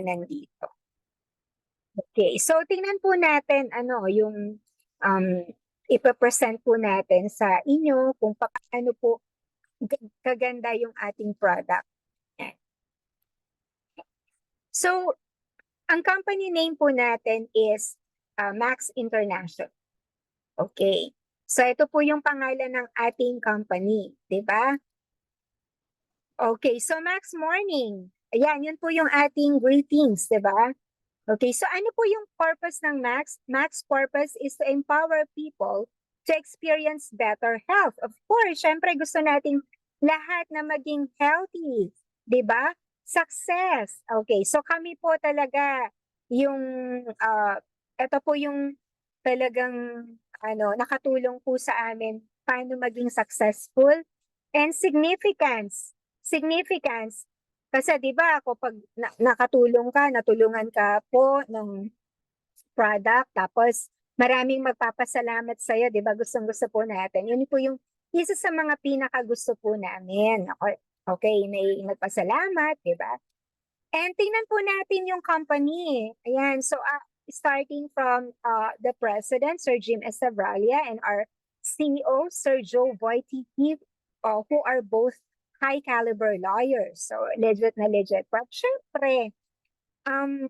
nandito. Okay, so tingnan po natin ano yung ipapresent po natin sa inyo kung paano po kaganda yung ating product. So, ang company name po natin is Max International. Okay. So, ito po yung pangalan ng ating company, di ba? Okay, so Max Morning. Ayan, yun po yung ating greetings, di ba? Okay, so ano po yung purpose ng Max? Max purpose is to empower people to experience better health. Of course, syempre gusto nating lahat na maging healthy, di ba? Success. Okay, so kami po talaga yung, ito po yung talagang nakatulong po sa amin paano maging successful and significance. Significance. Kasi 'di ba kapag nakatulong ka, natulungan ka po ng product tapos maraming magpapasalamat sa iyo, 'di ba? Gustong-gusto po natin. Yun po yung isa sa mga pinakagusto po namin. Okay, okay, may nagpasalamat, 'di ba? And tingnan po natin yung company. Ayan, so starting from the president, Sir Jim Estavralia, and our CEO, Sir Joe Wojtyki, who are both high caliber lawyers. So, legit na legit. But syempre,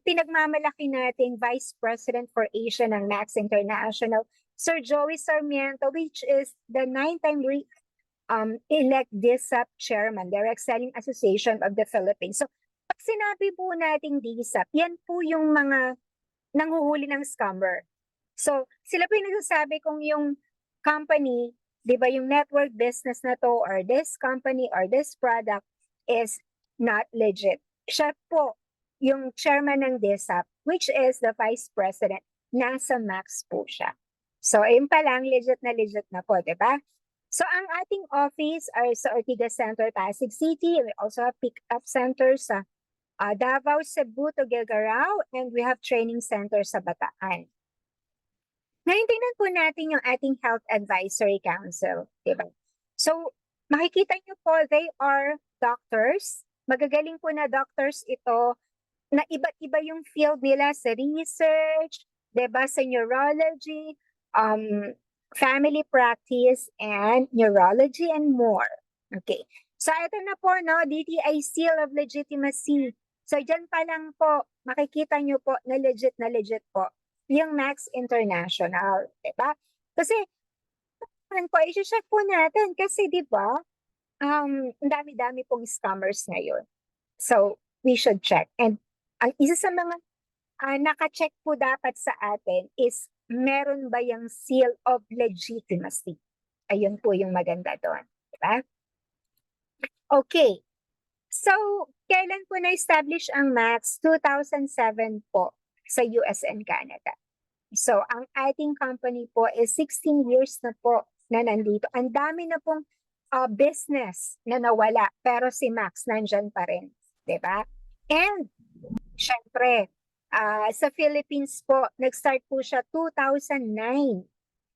pinagmamalaki natin Vice President for Asia ng Max International, Sir Joey Sarmiento, which is the 9-time elect DSAP chairman, Direct Selling Association of the Philippines. So, pag sinabi po nating DSAP, yan po yung mga nanghuhuli ng scammer. So, sila po yung nagsasabi kung yung company, di ba yung network business na to or this company or this product is not legit. Siya po yung chairman ng DSAP, which is the vice president, nasa Max po siya. So, ayun pa lang, legit na po, di ba? So, ang ating office ay sa Ortigas Center, Pasig City. We also have pick-up centers sa Davao, Cebu, Tuguegarao, and we have training centers sa Bataan. Ngayon, tingnan po natin yung ating Health Advisory Council. Diba? So, makikita nyo po, they are doctors. Magagaling po na doctors ito na iba't iba yung field nila sa research, diba, sa neurology, family practice, and neurology, and more. Okay. So, ito na po, no, DTI Seal of Legitimacy. So, dyan pa lang po, makikita nyo po na legit po yung Max International, diba? Kasi, po, i-check po natin kasi, diba, ang dami-dami pong scammers ngayon. So, we should check. And ang isa sa mga naka-check po dapat sa atin is meron ba yung seal of legitimacy? Ayun po yung maganda doon. Diba? Okay. So, kailan po na-establish ang Max? 2007 po sa US and Canada. So, ang ating company po is 16 years na po na nandito. Ang dami na pong business na nawala, pero si Max nandyan pa rin. Diba? And, syempre, sa Philippines po, nag-start po siya 2009.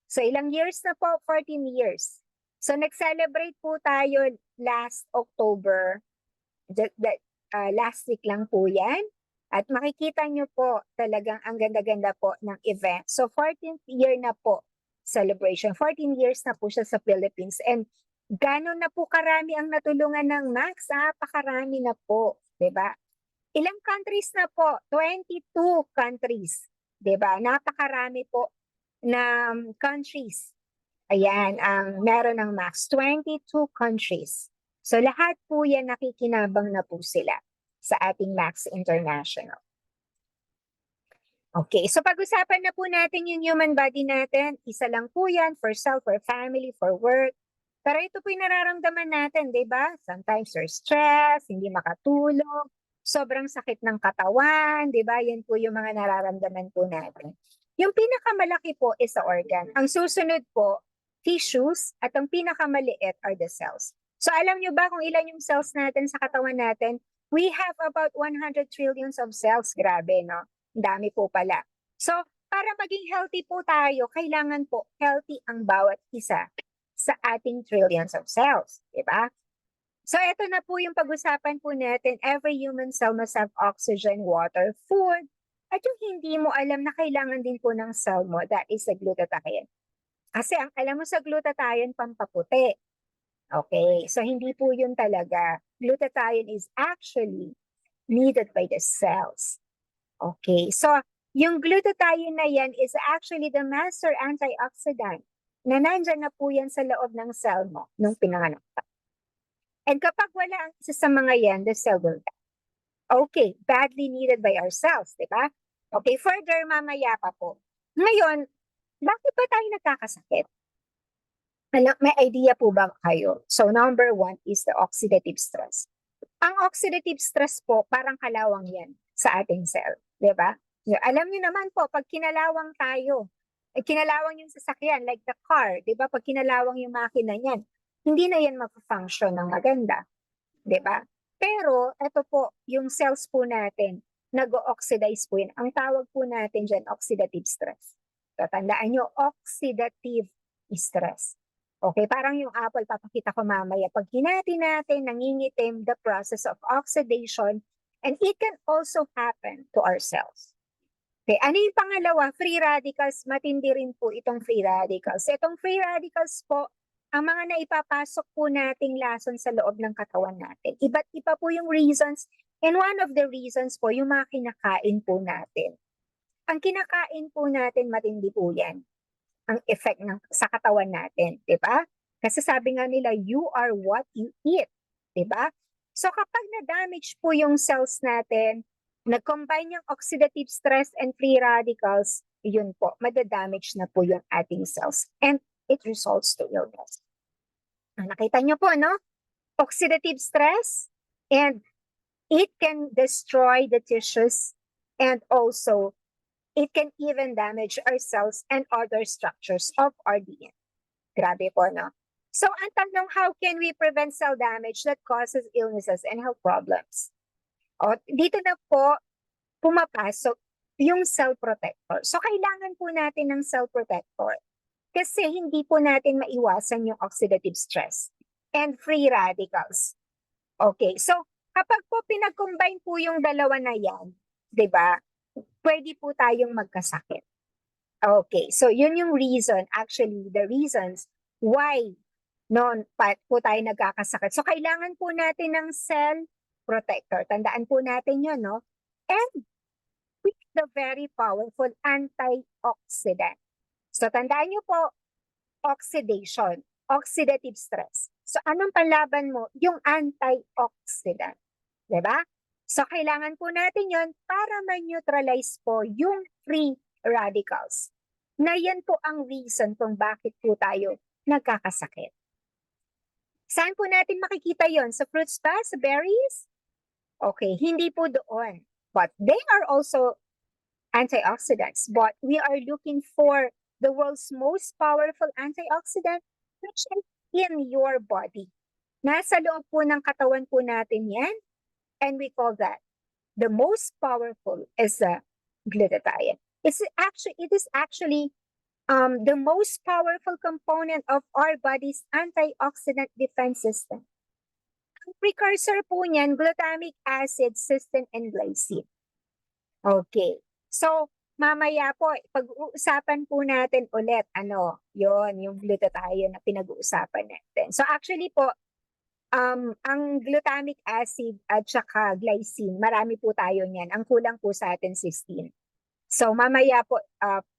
So, ilang years na po? 14 years. So, nag-celebrate po tayo last October. Last week lang po yan. At makikita nyo po talagang ang ganda-ganda po ng event. So 14th year na po celebration. 14 years na po siya sa Philippines. And gano'n na po karami ang natulungan ng Max? Pakarami na po. Diba? Ilang countries na po? 22 countries. Diba? Napakarami po na countries. Ayan, ang meron ng Max. 22 countries. So lahat po yan nakikinabang na po sila sa ating Max International. Okay, so pag-usapan na po natin yung human body natin. Isa lang po yan for self, for family, for work. Pero ito po yung nararamdaman natin, di ba? Sometimes you're stressed, hindi makatulog, sobrang sakit ng katawan, di ba? Yan po yung mga nararamdaman po natin. Yung pinakamalaki po is sa organ. Ang susunod po, tissues, at ang pinakamaliit are the cells. So alam nyo ba kung ilan yung cells natin sa katawan natin? We have about 100 trillions of cells. Grabe, no? Dami po pala. So, para maging healthy po tayo, kailangan po healthy ang bawat isa sa ating trillions of cells. Diba? So ito na po yung pag-usapan po natin. Every human cell must have oxygen, water, food. At yung hindi mo alam na kailangan din po ng cell mo, that is the glutathione. Kasi ang alam mo sa glutathione, pampaputi. Okay, so hindi po yun talaga. Glutathione is actually needed by the cells. Okay, so yung glutathione na yan is actually the master antioxidant na nandyan na po yan sa loob ng cell mo nung pinanganak ka. And kapag wala ang isa sa mga yan, the cell will die. Okay, badly needed by our cells, di ba? Okay, further mamaya pa po. Ngayon, bakit ba tayo nagkakasakit? May idea po ba kayo? So number 1 is the oxidative stress. Ang oxidative stress po, parang kalawang yan sa ating cell, di ba? Alam niyo naman po, pag kinalawang tayo, kinalawang yung sasakyan, like the car, di ba? Pag kinalawang yung makina niyan, hindi na yan mag-function ng maganda, di ba? Pero, ito po, yung cells po natin, nag-oxidize po yan. Ang tawag po natin dyan, oxidative stress. So, tandaan nyo, oxidative stress. Okay, parang yung apple, papakita ko mamaya. Pag hinati natin, nangingitim, the process of oxidation, and it can also happen to our cells. Okay, ano yung pangalawa? Free radicals, matindi rin po itong free radicals. Itong free radicals po, ang mga naipapasok po nating lason sa loob ng katawan natin. Iba't iba po yung reasons, and one of the reasons po, yung mga kinakain po natin. Ang kinakain po natin, matindi po yan. Ang effect sa katawan natin, di ba? Kasi sabi nga nila, you are what you eat, di ba? So kapag na-damage po yung cells natin, nag-combine yung oxidative stress and free radicals, yun po, madadamage na po yung ating cells. And it results to illness. Nakita nyo po, no? Oxidative stress, and it can destroy the tissues, and also it can even damage our cells and other structures of our DNA. Grabe po, no? So, ang tanong, how can we prevent cell damage that causes illnesses and health problems? O, dito na po, pumapasok yung cell protector. So, kailangan po natin ng cell protector kasi hindi po natin maiwasan yung oxidative stress and free radicals. Okay, so, kapag po pinag-combine po yung dalawa na yan, di ba, pwede po tayong magkasakit. Okay, so yun yung reason, actually, the reasons why po tayo nagkakasakit. So, kailangan po natin ng cell protector. Tandaan po natin yun, no? And with the very powerful antioxidant. So, tandaan nyo po, oxidation, oxidative stress. So, anong panlaban mo? Yung antioxidant. Diba? So, kailangan po natin yon para ma-neutralize po yung free radicals. Na yan po ang reason kung bakit po tayo nagkakasakit. Saan po natin makikita yon? Sa fruits ba? Sa berries? Okay, hindi po doon. But they are also antioxidants. But we are looking for the world's most powerful antioxidant, which is in your body. Nasa loob po ng katawan po natin yan. And we call that the most powerful is the glutathione. It is actually the most powerful component of our body's antioxidant defense system. Ang precursor po niyan, glutamic acid, cysteine, and glycine. Okay. So, mamaya po, pag-uusapan po natin ulit, yung glutathione na pinag-uusapan natin. So, actually po, ang glutamic acid at saka glycine, marami po tayo niyan. Ang kulang po sa atin, cysteine. So, mamaya po,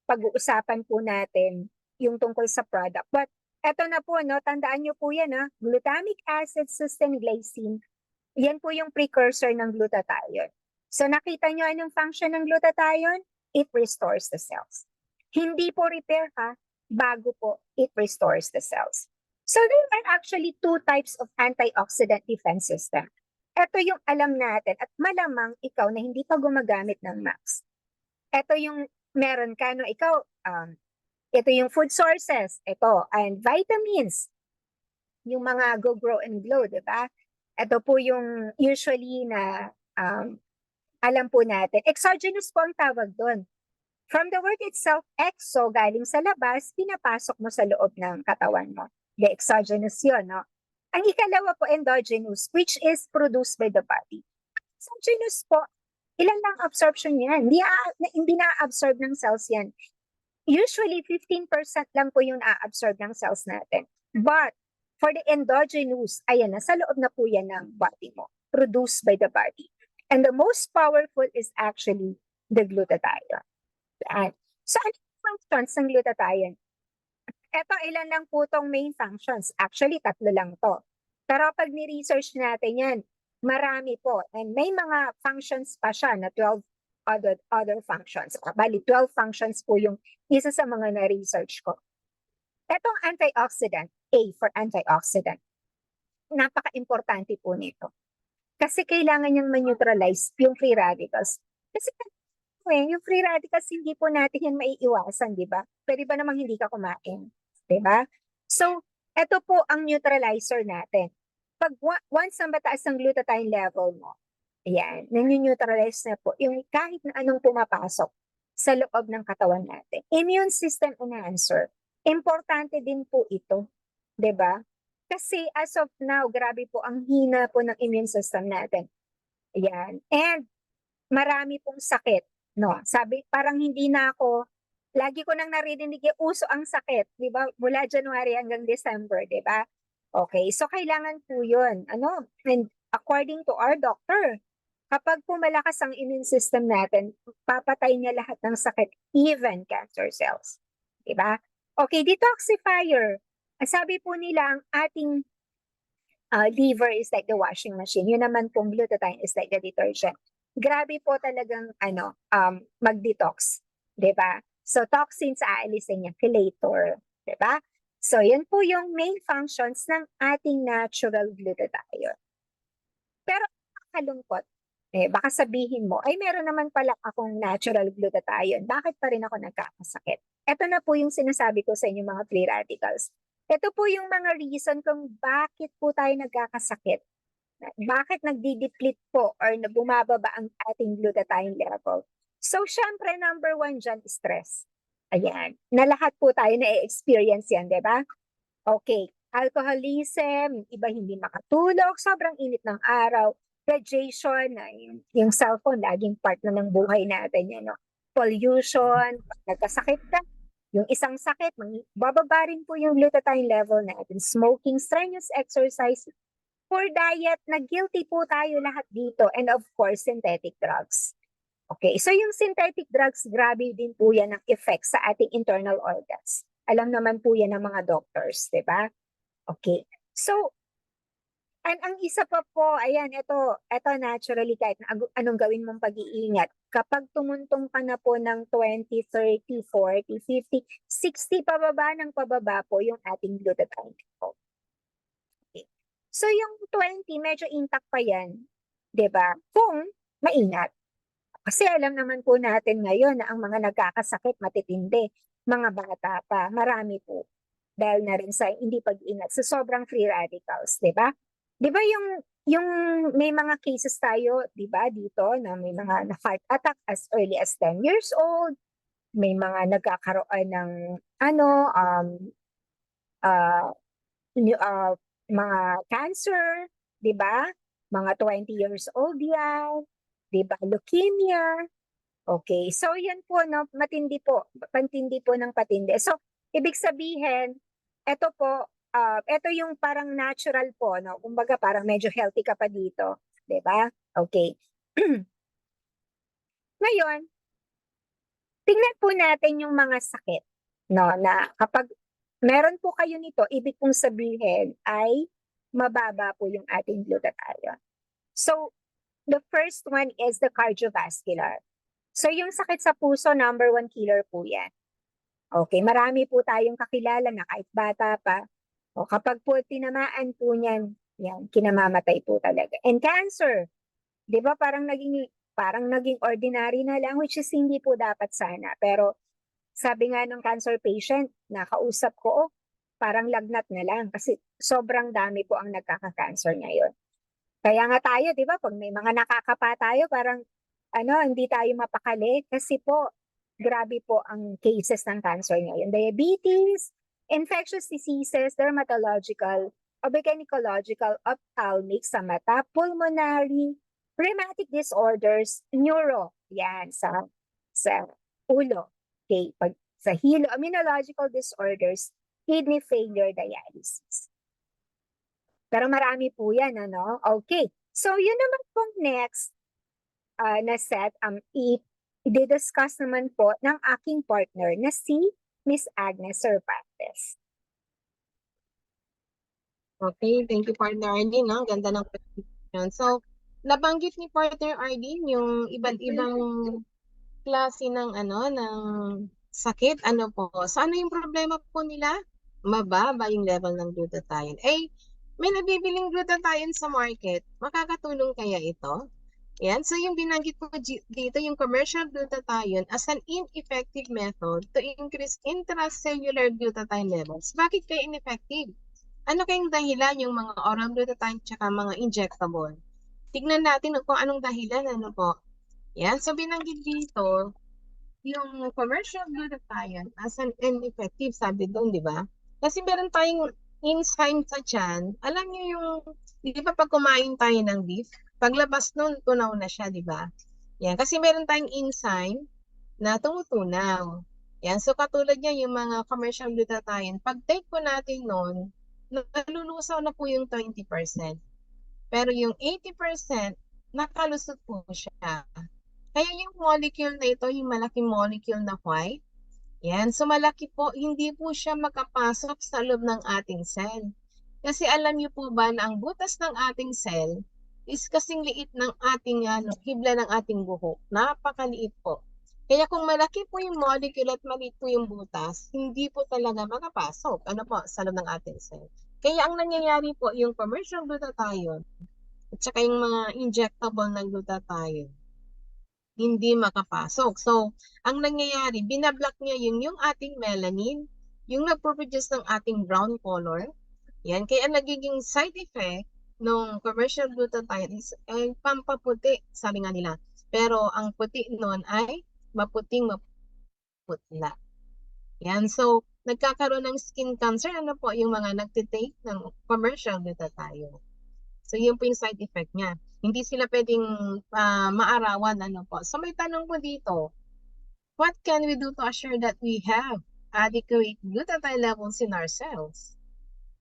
pag-uusapan po natin yung tungkol sa product. But, eto na po, no, tandaan nyo po yan, glutamic acid, cysteine, glycine, yan po yung precursor ng glutathione. So, nakita nyo anong function ng glutathione? It restores the cells. Hindi po repair bago po it restores the cells. So, there are actually two types of antioxidant defense system. Ito yung alam natin at malamang ikaw na hindi pa gumagamit ng MAX. Ito yung meron ka, ikaw, ito yung food sources, ito, and vitamins, yung mga Go Grow and Glow, di ba? Ito po yung usually na alam po natin. Exogenous po ang tawag doon. From the word itself, exo, galing sa labas, pinapasok mo sa loob ng katawan mo. The exogenous yun, no? Ang ikalawa po, endogenous, which is produced by the body. Exogenous po, ilan lang absorption yan? Hindi na-absorb ng cells yan. Usually, 15% lang po yung na-absorb ng cells natin. But, for the endogenous, ayan, nasa loob na po yan ng body mo, produced by the body. And the most powerful is actually the glutathione. So, ano yung functions ng glutathione? Ito, ilan lang po itong main functions. Actually, 3 lang to. Pero pag ni-research natin yan, marami po. And may mga functions pa siya na 12 other functions. Bali, 12 functions po yung isa sa mga na-research ko. Etong antioxidant, A for antioxidant. Napaka-importante po nito. Kasi kailangan niyang ma-neutralize yung free radicals. Kasi yung free radicals, hindi po natin yan maiiwasan, di ba? Pwede ba namang hindi ka kumain? Di ba? So, ito po ang neutralizer natin. Pag once na mataas ang glutathione level mo, ayan, nag-neutralize na po yung kahit na anong pumapasok sa loob ng katawan natin. Immune system enhancer, importante din po ito, di ba? Kasi as of now, grabe po ang hina po ng immune system natin. Ayan. And marami pong sakit. No, sabi, parang hindi na ako, lagi ko nang narinig yung uso ang sakit, di ba? Mula January hanggang December, di ba? Okay, so kailangan po yun. Ano? And according to our doctor, kapag po malakas ang immune system natin, papatay niya lahat ng sakit, even cancer cells. Di ba? Okay, detoxifier. Sabi po nila, ang ating liver is like the washing machine. Yun naman pong glutathione is like the detergent. Grabe po talagang mag-detox, 'di ba? So toxins aalisin niya, chelator, 'di ba? So yun po yung main functions ng ating natural glutathione. Pero kalungkot, baka sabihin mo, ay meron naman pala akong natural glutathione, bakit pa rin ako nagkakasakit? Ito na po yung sinasabi ko sa inyo mga free radicals. Ito po yung mga reason kung bakit po tayo nagkakasakit. Bakit nagdi-deplete po or bumababa ang ating glutathione level? So, syempre, number 1 dyan, stress. Ayan. Na lahat po tayo na-experience yan, di ba? Okay. Alcoholism, iba hindi makatulog, sobrang init ng araw, radiation, yung cellphone, laging part na ng buhay natin yan, no? Pollution, pag nagkasakit ka, yung isang sakit, bababa rin po yung glutathione level natin. Smoking, strenuous exercise, poor diet, na guilty po tayo lahat dito. And of course, synthetic drugs. Okay, so yung synthetic drugs, grabe din po yan ang effect sa ating internal organs. Alam naman po yan ng mga doctors, di ba? Okay, so, ang isa pa po, ayan, ito naturally, kahit anong gawin mong pag-iingat, kapag tumuntong ka na po ng 20, 30, 40, 50, 60 pababa po yung ating glutathione level. So yung 20, medyo intact pa yan, 'di ba? Kung maingat. Kasi alam naman po natin ngayon na ang mga nagkakasakit matitindi, mga bata pa, marami po. Dahil na rin sa hindi pag-ingat, sa sobrang free radicals, 'di ba? 'Di ba yung may mga cases tayo, 'di ba, dito na may mga na-heart attack as early as 10 years old, may mga nagkakaroon ng mga cancer, 'di ba? Mga 20 years old yan, 'di ba? Leukemia. Okay, so yan po, no, matindi po, patindi po ng patindi. So, ibig sabihin, ito po, ito yung parang natural po, no? Kumbaga parang medyo healthy ka pa dito, 'di ba? Okay. Ngayon, tingnan po natin yung mga sakit, no, na kapag meron po kayo nito, ibig pong sabihin ay mababa po yung ating glutathione. So, the first one is the cardiovascular. So, yung sakit sa puso, number 1 killer po yan. Okay, marami po tayong kakilala na kahit bata pa. O kapag po tinamaan po niyan, yan, kinamamatay po talaga. And cancer, di ba parang naging ordinary na lang, which is hindi po dapat sana. Pero sabi nga ng cancer patient, nakausap ko, parang lagnat na lang kasi sobrang dami po ang nagkaka-cancer ngayon. Kaya nga tayo, di ba, pag may mga nakakapa tayo, parang hindi tayo mapakali kasi po, grabe po ang cases ng cancer ngayon. Diabetes, infectious diseases, dermatological, o gynecological, ophthalmic sa mata, pulmonary, rheumatic disorders, neuro, yan, sa ulo. Okay, pag sa hilo, immunological disorders, kidney failure, dialysis. Pero marami po yan, ano? Okay. So, yun naman pong next na set, i-discuss naman po ng aking partner na si Miss Agnes Cervantes. Okay, thank you, Partner Arlene. No? Ganda ng presentation. So, nabanggit ni Partner Arlene yung iba't ibang klase ng sakit. Ano po? So, ano yung problema po nila? Mababa yung level ng glutathione. May nabibiling glutathione sa market. Makakatulong kaya ito? Yan. So, yung binanggit po dito, yung commercial glutathione as an ineffective method to increase intracellular glutathione levels. Bakit kaya ineffective? Ano kayong dahilan yung mga oral glutathione tsaka mga injectable? Tignan natin kung anong dahilan, ano po. Yan. So, binanggit dito, yung commercial glutathione as an ineffective, sabi doon, di ba? Kasi meron tayong enzyme sa tiyan. Alam niyo yung, di ba pag kumain tayo ng beef, paglabas nun, tunaw na siya, di ba? Yan. Kasi meron tayong enzyme na tumutunaw. Yan. So, katulad niya yung mga commercial glutathione, pag take po natin nun, nalulusaw na po yung 20%. Pero yung 80%, nakalusot po siya. Kaya yung molecule na ito, yung malaking molecule na white, yan, so malaki po, hindi po siya makapasok sa loob ng ating cell. Kasi alam niyo po ba na ang butas ng ating cell is kasing liit ng ating hibla ng ating buhok. Napakaliit po. Kaya kung malaki po yung molecule at maliit po yung butas, hindi po talaga makapasok sa loob ng ating cell. Kaya ang nangyayari po, yung commercial glutathione at saka yung mga injectable na glutathione, hindi makapasok. So, ang nangyayari, binablock niya yung ating melanin, yung nagpo-produce ng ating brown color. Yan, kaya nagiging side effect ng commercial glutathione is ay pampaputi, sabi nga nila. Pero ang puti nun ay maputing maputla. Yan, so nagkakaroon ng skin cancer, ano po, yung mga nagtitake ng commercial glutathione. So, yun po yung side effect niya. Hindi sila pwedeng maarawan. Ano po. So, may tanong po dito. What can we do to assure that we have adequate glutathione levels in our cells?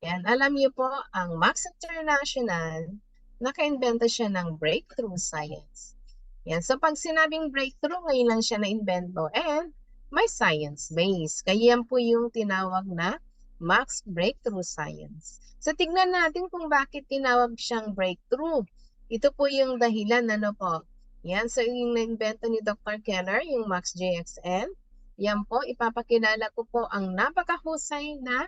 Yan. Alam niyo po, ang Max International, naka-invento siya ng breakthrough science. Yan. So, pag sinabing breakthrough, ngayon lang siya na-invento. And may science base. Kaya yan po yung tinawag na Max Breakthrough Science. So, tignan natin kung bakit tinawag siyang breakthrough. Ito po yung dahilan, ano po. Yan, so yung na-invento ni Dr. Keller, yung Max JXL. Yan po, ipapakilala ko po ang napakahusay na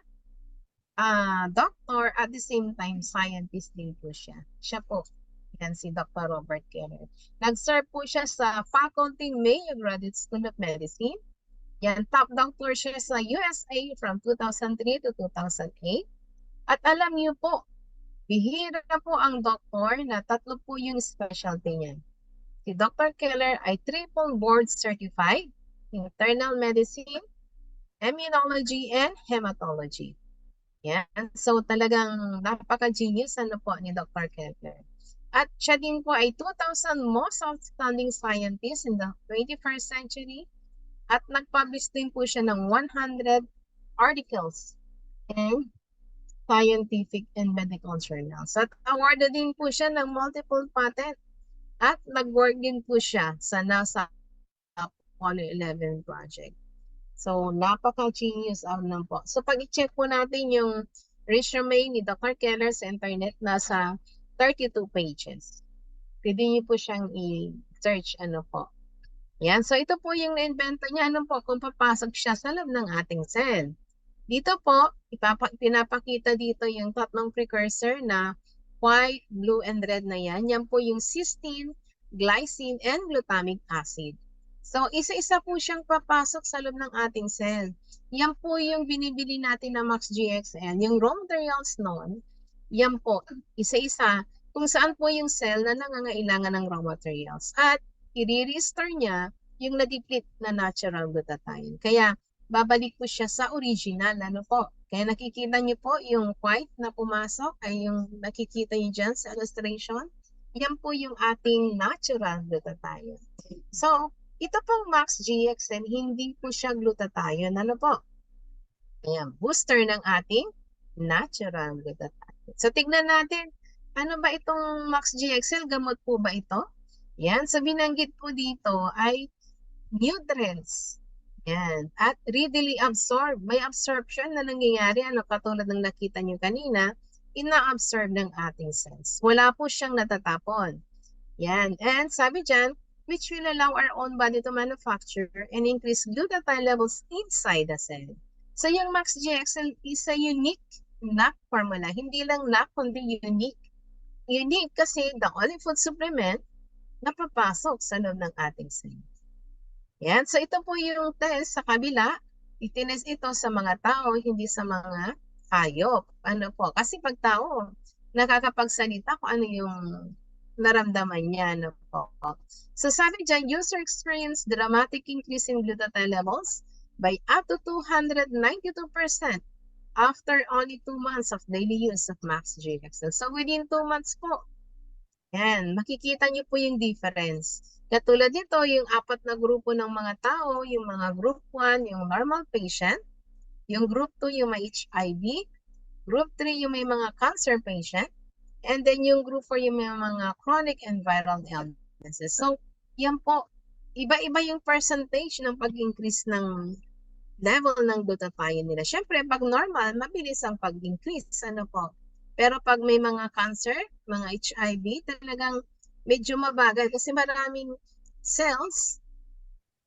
doctor at the same time scientist din po siya. Siya po, yan si Dr. Robert Keller. Nag-serve po siya sa Faculty Mayo Graduate School of Medicine. Yan, top doctor siya sa USA from 2003 to 2008. At alam niyo po, bihira na po ang doktor na tatlo po yung specialty niya. Si Dr. Keller ay triple board certified in internal medicine, immunology, and hematology. Yan. So talagang napaka-genius po ni Dr. Keller. At siya din po ay 2,000 most outstanding scientists in the 21st century. At nag-publish din po siya ng 100 articles in scientific and medical journals. At awarded din po siya ng multiple patent. At nag-work din po siya sa NASA Apollo 11 project. So, napaka-genius po. So, pag i-check po natin yung resume ni Dr. Keller sa internet, nasa 32 pages. Pwede niyo po siyang i-search po. Yan. So, ito po yung na-invento niya. Kung papasok siya sa loob ng ating cell. Dito po, pinapakita dito yung tatlong precursor na white, blue, and red na yan. Yan po yung cysteine, glycine, and glutamic acid. So, isa-isa po siyang papasok sa loob ng ating cell. Yan po yung binibili natin na Max GXL. Yung raw materials noon, yan po, isa-isa, kung saan po yung cell na nangangailangan ng raw materials. At i-restore niya yung na-deplete na natural glutathione. Kaya, babalik po siya sa original, Kaya nakikita niyo po yung white na pumasok ay yung nakikita niyo dyan sa illustration. Yan po yung ating natural glutathione. So, ito pong Max GXL, hindi po siya glutathione. Ano po? Ayan, booster ng ating natural glutathione. So, tignan natin, ano ba itong Max GXL? Gamot po ba ito? Yan, so binanggit po dito ay nutrients. Yan. At readily absorb. May absorption na nangyayari. Ano, katulad ng nakita nyo kanina, ina-absorb ng ating cells. Wala po siyang natatapon. Yan. And sabi dyan, which will allow our own body to manufacture and increase glutathione levels inside the cell. So yung Max GXL is a unique NAC formula. Hindi lang NAC, kundi unique. Unique kasi the only food supplement na papasok sa loob ng ating cell. Yan. So ito po yung test sa kabila. Itines ito sa mga tao, hindi sa mga hayop. Ano po? Kasi pag tao, nakakapagsalita kung ano yung naramdaman niya. Ano po? So sabi dyan, user experience dramatic increase in glutathione levels by up to 292% after only 2 months of daily use of Max GXL. So within 2 months po, yan, makikita niyo po yung difference. Katulad nito, yung 4 na grupo ng mga tao, yung mga group 1, yung normal patient, yung group 2, yung may HIV, group 3, yung may mga cancer patient, and then yung group 4, yung may mga chronic and viral illnesses. So, yan po, iba-iba yung percentage ng pag-increase ng level ng glutathione nila. Siyempre, pag normal, mabilis ang pag-increase. Ano po? Pero pag may mga cancer, mga HIV, talagang medyo mabagal kasi maraming cells,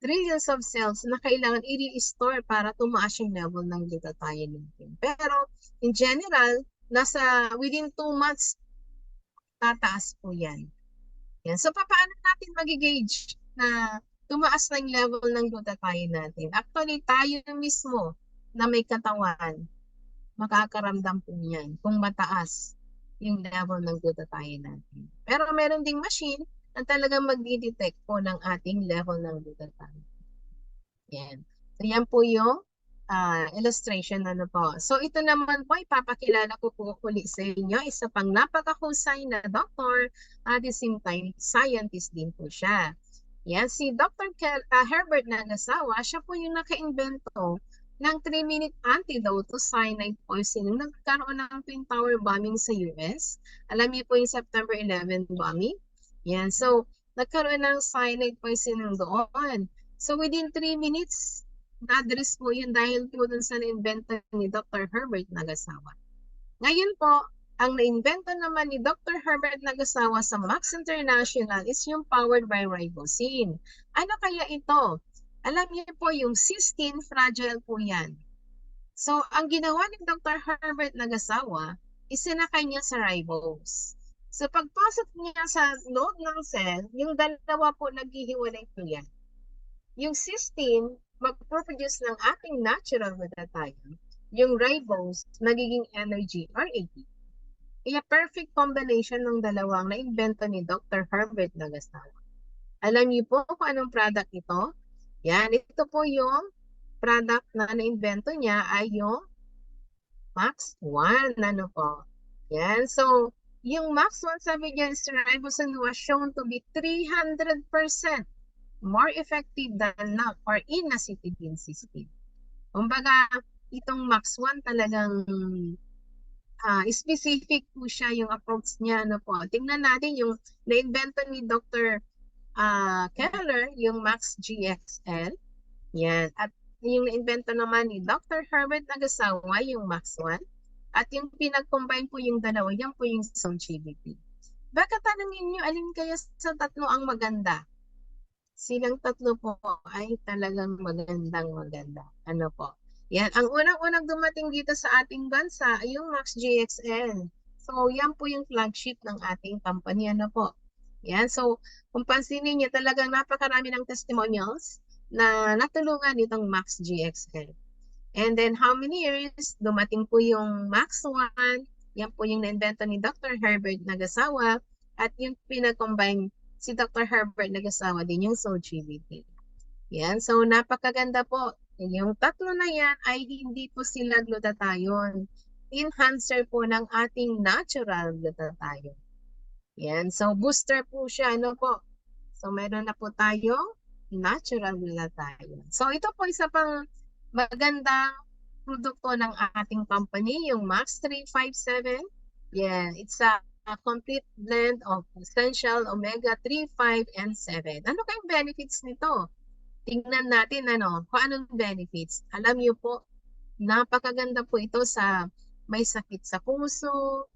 trillions of cells na kailangan i-restore para tumaas yung level ng glutathione natin. Pero in general, nasa within 2 months, tataas po yan. Yan. So paano natin mag-gauge na tumaas na yung level ng glutathione natin? Actually, tayo mismo na may katawan, makakaramdam po niyan kung mataas yung level ng glutathione natin. Pero meron ding machine na talagang mag-detect po ng ating level ng glutathione. Yan. So yan po yung illustration ano po. So ito naman po, ipapakilala ko po uli sa inyo. Isa pang napakahusay na doctor at the same time scientist din po siya. Yan, si Dr. Herbert Nagasawa, siya po yung naka-invento ng 3-minute antidote to cyanide poisoning. Nagkaroon ng Twin Tower bombing sa US. Alam niyo po yung September 11 bombing? Yan, so nagkaroon ng cyanide poisoning doon. So within 3 minutes, na-address po yun dahil po dun sa na-invento ni Dr. Herbert Nagasawa. Ngayon po, ang na-invento naman ni Dr. Herbert Nagasawa sa Max International is yung powered by ribosine. Ano kaya ito? Alam niyo po yung cysteine, fragile po yan. So, ang ginawa ni Dr. Herbert Nagasawa, isinakay niya sa ribose. So, pagpasok niya sa loob ng cell, yung dalawa po naghihiwalay po yan. Yung cysteine, mag-produce ng ating natural glutathione. Yung ribose, magiging energy or ATP. Kaya perfect combination ng dalawang na-invento ni Dr. Herbert Nagasawa. Alam niyo po kung anong product ito? Yan, ito po yung product na na-invento niya ay yung Max 1. Ano po? Yan, so yung Max 1 sabi niya, ribosine was shown to be 300% more effective than NAC or N-acetylene cysteine. Kumbaga, itong Max 1 talagang specific po siya yung approach niya. Ano po. Tingnan natin yung na-invento ni Dr. Keller, yung Max GXL. Yan. At yung na-invento naman ni Dr. Herbert Nagasawa, yung Max 1. At yung pinag-combine po yung dalawa, yan po yung SOGBT. Baka tanongin nyo, alin kaya sa tatlo ang maganda? Silang tatlo po ay talagang maganda. Ano po? Yan, ang unang-unang dumating dito sa ating bansa ay yung Max GXL. So, yan po yung flagship ng ating company. Ano po? Yan, so, kung pansinin niyo, talagang napakarami ng testimonials na natulungan itong Max GXL. And then, how many years? Dumating po yung Max 1. Yan po yung na-invento ni Dr. Herbert Nagasawa. At yung pinag-combine si Dr. Herbert Nagasawa din yung SOGBT. Yan, so napakaganda po Yung tatlo na yan ay hindi po sila glutathione. Enhancer po ng ating natural glutathione. Yan. So, booster po siya. Ano po? So, meron na po tayo natural glutathione. So, ito po isa pang magandang produkto ng ating company, yung Max 357. Yeah, it's a complete blend of essential omega-3, 5, and 7. Ano kayong benefits nito? Tingnan natin kung anong benefits. Alam niyo po, napakaganda po ito sa may sakit sa puso,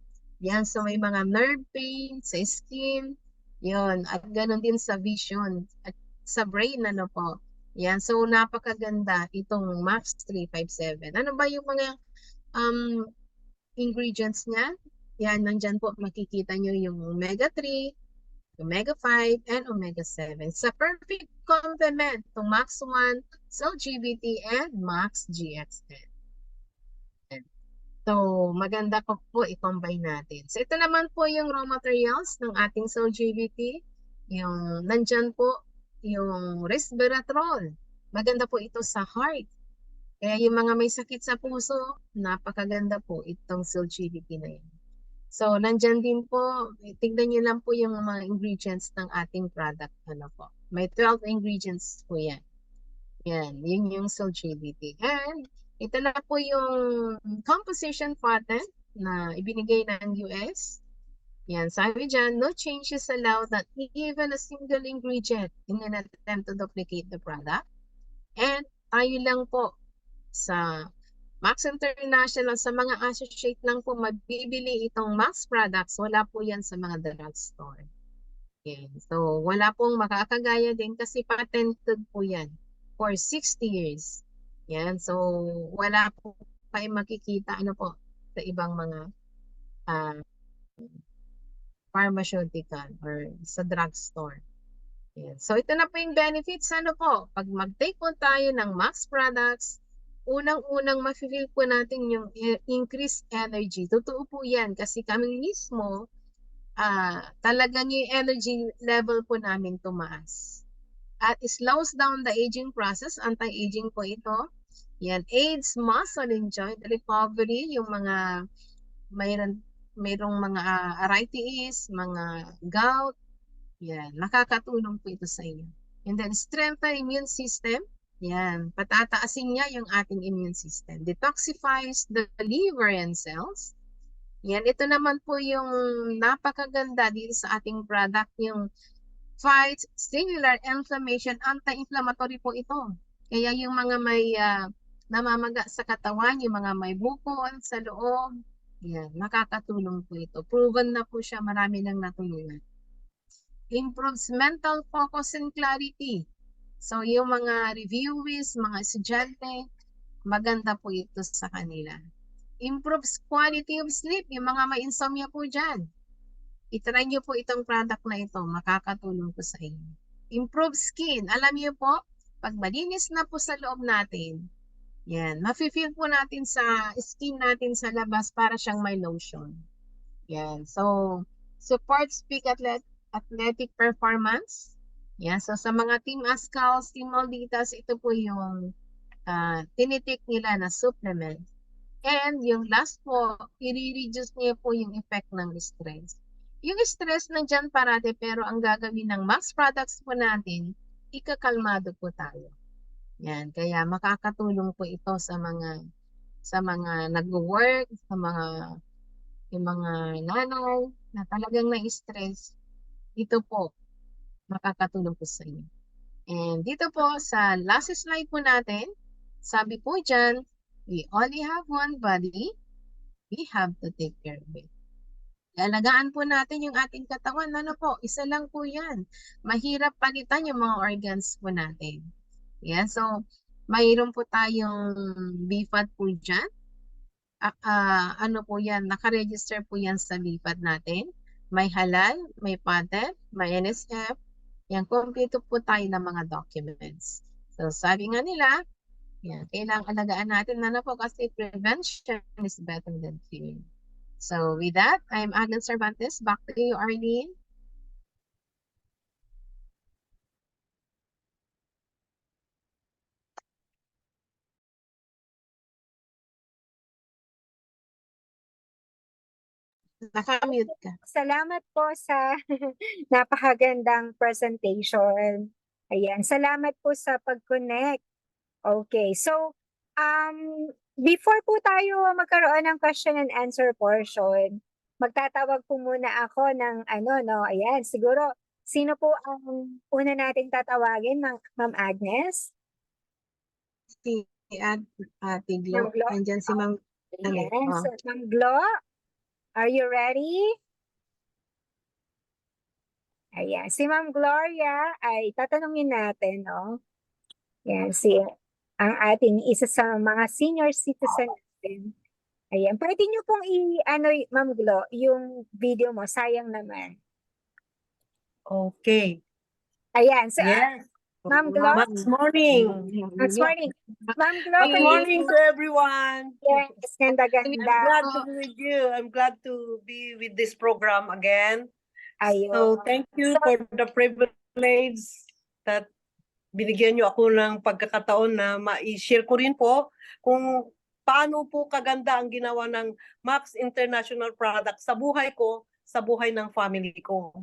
yan, so may mga nerve pain, sa skin, yon at ganoon din sa vision, at sa brain, po. Yan, so napakaganda itong Max 357. Ano ba yung mga um, ingredients niya? Yan, nandyan po makikita nyo yung omega-3, omega-5, and omega-7. Sa perfect complement to Max 1, Cell GBT, and Max GXN. So, maganda po i-combine natin. So, ito naman po yung raw materials ng ating Cell GBT. Yung nandyan po yung resveratrol. Maganda po ito sa heart. Kaya yung mga may sakit sa puso, napakaganda po itong Cell GBT na yan. So, nandyan din po, tignan nyo lang po yung mga ingredients ng ating product. Po. May 12 ingredients po yan. Yan, yun yung Cell GBT. And ito na po yung composition patent na ibinigay ng US. Yan, sabi dyan, no changes allowed that even a single ingredient in an attempt to duplicate the product. And tayo lang po sa Max International, sa mga associate lang po mabibili itong Max products. Wala po yan sa mga drugstore. Yan. So, wala pong makakagaya din kasi patented po yan for 60 years. Yan. So, wala po kayo makikita po sa ibang mga pharmaceutical or sa drugstore. Yan. So, ito na po yung benefits. Po? Pag mag-take po tayo ng Max products, unang-unang ma-feel po natin yung increased energy. Totoo po yan kasi kami mismo, talagang yung energy level po namin tumaas. At slows down the aging process, anti-aging po ito. Yan, aids muscle and joint recovery, yung mga mayroong mga arthritis, mga gout, yan, makakatulong po ito sa inyo. And then strengthen immune system. Yan, patataasin niya yung ating immune system. Detoxifies the liver and cells. Yan, ito naman po yung napakaganda dito sa ating product, yung fights cellular inflammation, anti-inflammatory po ito. Kaya yung mga may namamaga sa katawan, yung mga may bukol sa loob, yan, makakatulong po ito. Proven na po siya, marami nang natulungan. Improves mental focus and clarity. So yung mga reviewees, mga estudyante, maganda po ito sa kanila. Improves quality of sleep, yung mga may insomnia po dyan. I-try nyo po itong product na ito, makakatulong po sa inyo. Improve skin, alam niyo po, pag malinis na po sa loob natin, yan, mafe-feel po natin sa skin natin sa labas para siyang may lotion. Yan, so, supports peak athletic performance. Yan, so sa mga Team Ascals, Team Malditas, ito po yung tinitik nila na supplement. And yung last po, i-reduce niya po yung effect ng stress. Yung stress nandyan parate, pero ang gagawin ng Max products po natin, ikakalmado po tayo. Yan, kaya makakatulong po ito sa mga nag-work, yung mga nanay na talagang na-stress. Ito po, makakatulong po sa inyo. And dito po sa last slide po natin, sabi po dyan, we only have one body, we have to take care of it. Alagaan po natin yung ating katawan. Po, isa lang po yan. Mahirap palitan yung mga organs po natin. Yeah, so, mayroon po tayong BFAD po dyan. Po yan, nakaregister po yan sa BFAD natin. May halal, may patent, may NSF. Yan, kompleto po tayo ng mga documents. So, sabi nga nila, yan, kailangang alagaan natin po kasi prevention is better than cure. So, with that, I'm Agnes Cervantes. Back to you, Arlene. Naka-mute ka. Salamat po sa napakagandang presentation. Ayan, salamat po sa pag-connect. Okay, so before po tayo magkaroon ng question and answer portion, magtatawag po muna ako ng ano, no, ayan, siguro, sino po ang una nating tatawagin, Ma'am Agnes? Si Ate Ma'am Glo. Glo? Nandyan si Ma'am. Ayan, Oh. so Ma'am Glo, are you ready? Ayan, si Ma'am Gloria ay tatanungin natin, no? Yan, ang ating isa sa mga senior citizen natin. Ayan, pwede niyo pong ano, Ma'am Glo, yung video mo, sayang naman. Okay. Ayan, so, Yes. Ma'am Glo, Max morning. good morning. Ma'am Glo, Good can you morning to everyone. yes, I'm ganda-ganda. glad to be with you. I'm glad to be with this program again. Ayun. So thank you So- for the privilege that binigyan niyo ako ng pagkakataon na ma-share ko rin po kung paano po kaganda ang ginawa ng Max International Product sa buhay ko, sa buhay ng family ko.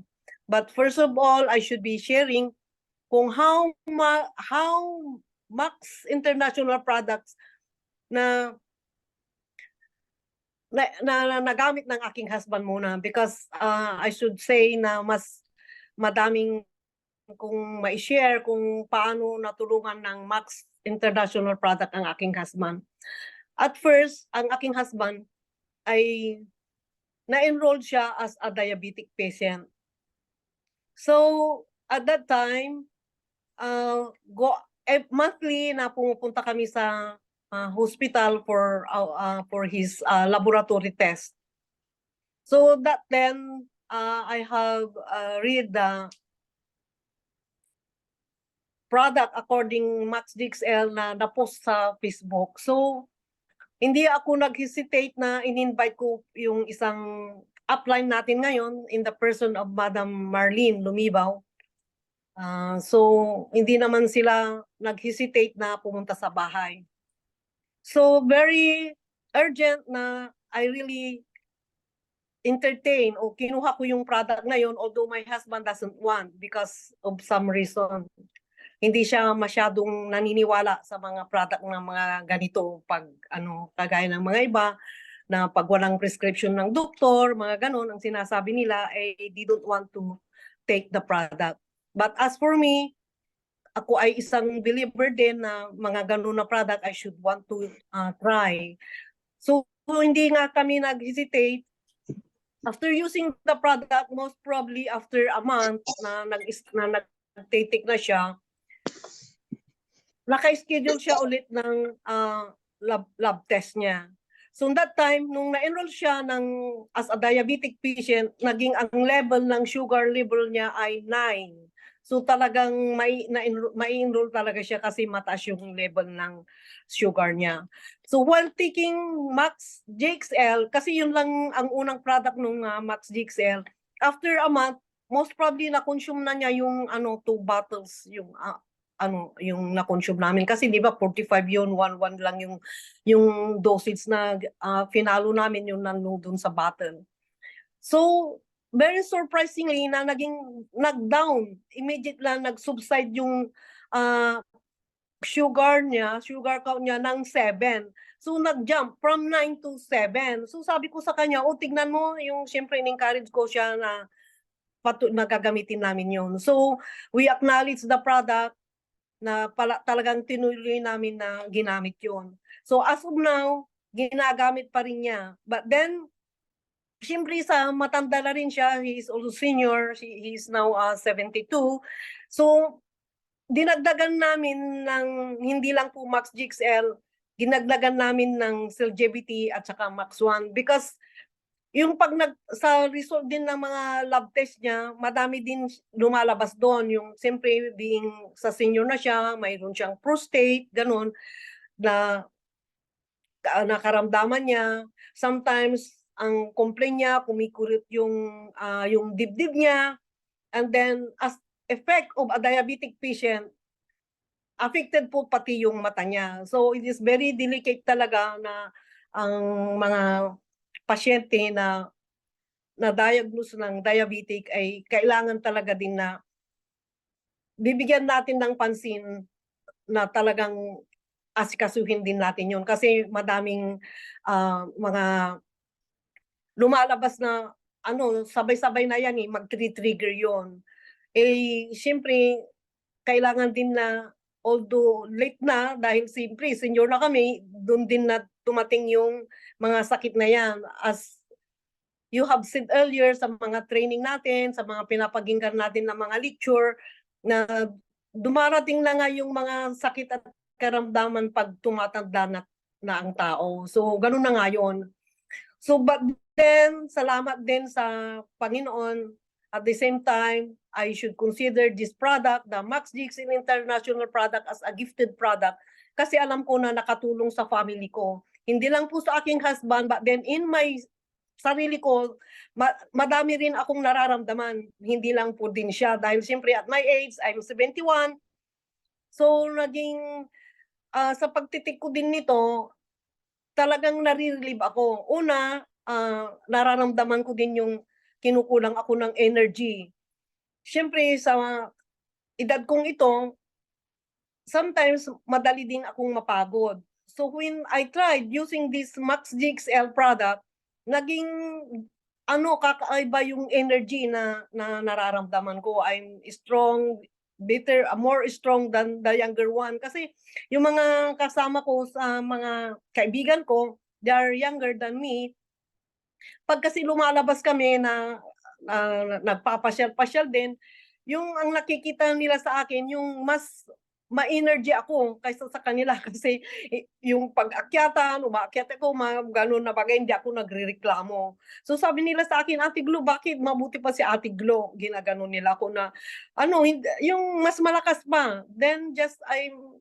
But first of all, I should be sharing kung how Max International Products na nagamit ng aking husband muna because I should say na mas madaming kung ma-share kung paano natulungan ng Max International Product ang aking husband. At first, ang aking husband ay na-enroll siya as a diabetic patient. So, at that time, monthly na pumupunta kami sa hospital for his laboratory test. So that then I have read the product according Max DXL na na-post sa Facebook. So hindi ako nag-hesitate na in-invite ko yung isang upline natin ngayon in the person of Madam Marlene Lumibaw. So hindi naman sila nag-hesitate na pumunta sa bahay. So very urgent na I really entertain o kinuha ko yung product ngayon although my husband doesn't want because of some reason. Hindi siya masyadong naniniwala sa mga product ng mga ganito pag kagaya ng mga iba na pag walang prescription ng doktor, mga ganon, ang sinasabi nila ay they don't want to take the product. But as for me, ako ay isang believer din na mga ganon na product I should want to try. So hindi nga kami nag-hesitate. After using the product, most probably after a month na nag-take na siya, naka-schedule siya ulit ng lab test niya. So that time, nung na-enroll siya as a diabetic patient, naging ang level ng sugar level niya ay 9. So talagang mai-enroll talaga siya kasi mataas yung level ng sugar niya. So while taking Max DXL, kasi yun lang ang unang product nung Max DXL, after a month, most probably na-consume na niya yung 2 bottles, yung na-consume namin. Kasi di ba 45 yun, 1 lang yung dosage na finalo namin yung nandun sa bottle. So, very surprisingly na naging nag-down. Immediate lang nag-subside yung sugar count niya ng 7. So, nag-jump from 9 to 7. So, sabi ko sa kanya, tignan mo, yung syempre in-encourage ko siya na gagamitin namin yun. So, we acknowledge the product na talagang tinuloy namin na ginamit yun. So, as of now, ginagamit pa rin niya. But then, siyempre sa matanda na rin siya, he is also senior, he is now 72. So, dinagdagan namin ng hindi lang po Max DXL, dinagdagan namin ng CellGBT at saka Max 1 because yung sa result din ng mga lab test niya, madami din lumalabas doon. Yung siyempre being sa senior na siya, mayroon siyang prostate, ganun, na nakaramdaman niya. Sometimes, ang complaint niya, kumikurit yung dibdib niya. And then, as effect of a diabetic patient, affected po pati yung mata niya. So, it is very delicate talaga na ang mga pasyente na na-diagnose ng diabetic ay kailangan talaga din na bibigyan natin ng pansin na talagang asikasuhin din natin yun. Kasi madaming mga lumalabas na sabay-sabay na yan mag-trigger yon. Siyempre, kailangan din na although late na dahil siyempre senior na kami, doon din na dumating yung mga sakit na yan. As you have said earlier sa mga training natin, sa mga pinapakinggan natin na mga lecture, na dumarating na nga yung mga sakit at karamdaman pag tumatanda na ang tao. So, ganun na nga yun. So, but then, salamat din sa Panginoon. At the same time, I should consider this product, the Max Dixon International product, as a gifted product kasi alam ko na nakatulong sa family ko. Hindi lang po sa aking husband, but then in my sarili ko, madami rin akong nararamdaman. Hindi lang po din siya. Dahil siyempre at my age, I'm 71. So, naging sa pagtitik ko din nito, talagang nare-relieve ako. Una, nararamdaman ko din yung kinukulang ako ng energy. Siyempre, sa edad kong ito, sometimes madali din akong mapagod. So when I tried using this Max GXL product, naging kakaiba yung energy na nararamdaman ko. I'm strong, better, more strong than the younger one. Kasi yung mga kasama ko sa mga kaibigan ko, they are younger than me. Pag kasi lumalabas kami na nagpapasyal-pasyal din, yung ang nakikita nila sa akin, yung mas ma-energy ako kaysa sa kanila kasi yung pag-akyatan, umaakyat ako, gano'n na bagay, hindi ako nagrereklamo. So sabi nila sa akin, Ate Glo, bakit mabuti pa si Ate Glo? Ginagano nila ako na, yung mas malakas pa. Then just,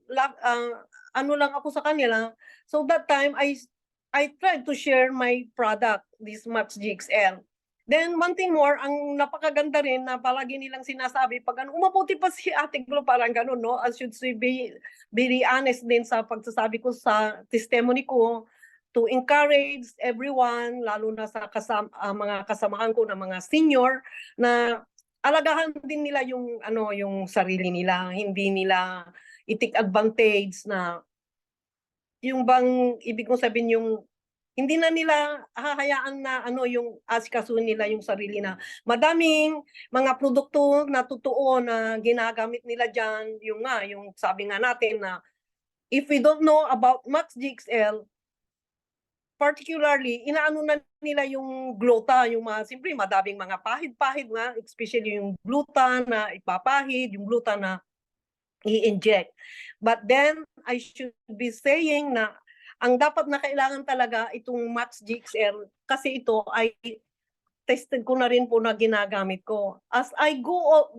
lang ako sa kanila. So that time, I tried to share my product, this Max GXL. Then one thing more, ang napakaganda rin na palagi nilang sinasabi, pag umabuti pa si Ate Glo, parang gano'n, no? I should be very honest din sa pagsasabi ko sa testimony ko to encourage everyone, lalo na sa mga kasamahan ko na mga senior, na alagahan din nila yung sarili nila, hindi nila i-take advantage na yung bang ibig kong sabihin yung hindi na nila hahayaan na yung asikasuhin nila yung sarili na madaming mga produkto na totoo na ginagamit nila diyan, yung sabi nga natin na if we don't know about Max GXL, particularly inaano na nila yung gluta, yung siyempre madaming mga pahid-pahid nga, especially yung gluta na ipapahid, yung gluta na i-inject. But then, I should be saying na ang dapat na kailangan talaga itong Max GXL kasi ito ay tested ko na rin po na ginagamit ko. As I grow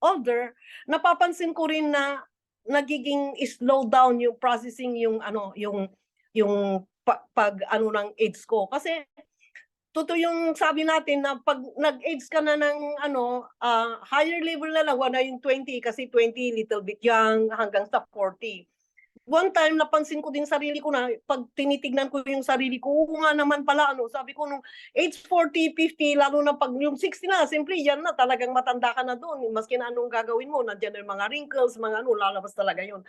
older, napapansin ko rin na nagiging slow down yung processing yung pag ng AIDS ko. Kasi totoo yung sabi natin na pag nag-AIDS ka na ng higher level na lang, wala yung 20 kasi 20 little bit young hanggang sa 40. One time napansin ko din sarili ko na pag tinitignan ko yung sarili ko, nga naman pala sabi ko nung age 40, 50, lalo na pag yung 60 na, simply yan na talagang matanda ka na doon. Maski na anong gagawin mo, nandiyan yung mga wrinkles, mga lalabas talaga yun.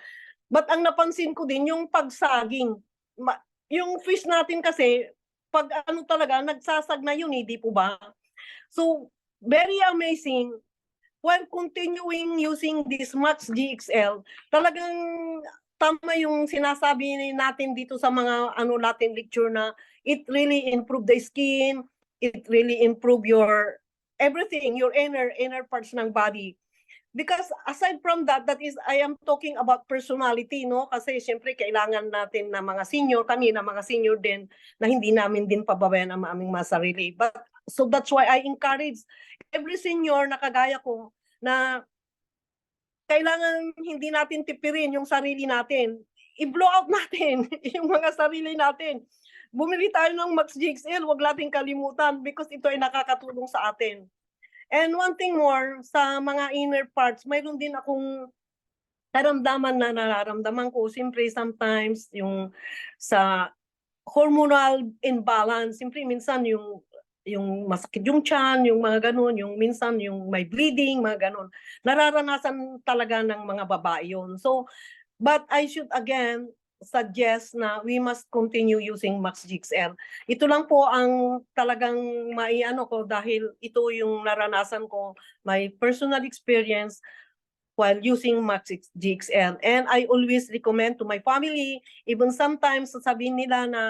But ang napansin ko din yung pagsaging, yung fish natin kasi pag talaga, nagsasag na yun, hindi po ba? So, very amazing. While continuing using this Max GXL, talagang tama yung sinasabi natin dito sa mga natin lecture na it really improve the skin, it really improve your everything, your inner parts ng body. Because aside from that is, I am talking about personality, no? Kasi siyempre kailangan natin na mga senior, kami na mga senior din, na hindi namin din pababayan ang aming mga sarili. But, so that's why I encourage every senior na kagaya ko, na kailangan hindi natin tipirin yung sarili natin. I-blow out natin yung mga sarili natin. Bumili tayo ng Max GXL, wag nating kalimutan because ito ay nakakatulong sa atin. And one thing more, sa mga inner parts, mayroon din akong nararamdaman ko. Siyempre, sometimes, yung sa hormonal imbalance. Siyempre, minsan yung masakit yung tiyan, yung mga ganun, yung minsan yung may bleeding, mga ganun. Nararanasan talaga ng mga babae yun. So, but I should again suggest na we must continue using Max GXL. Ito lang po ang talagang maiano ko dahil ito yung naranasan ko, my personal experience while using Max GXL. And I always recommend to my family, even sometimes sasabihin nila na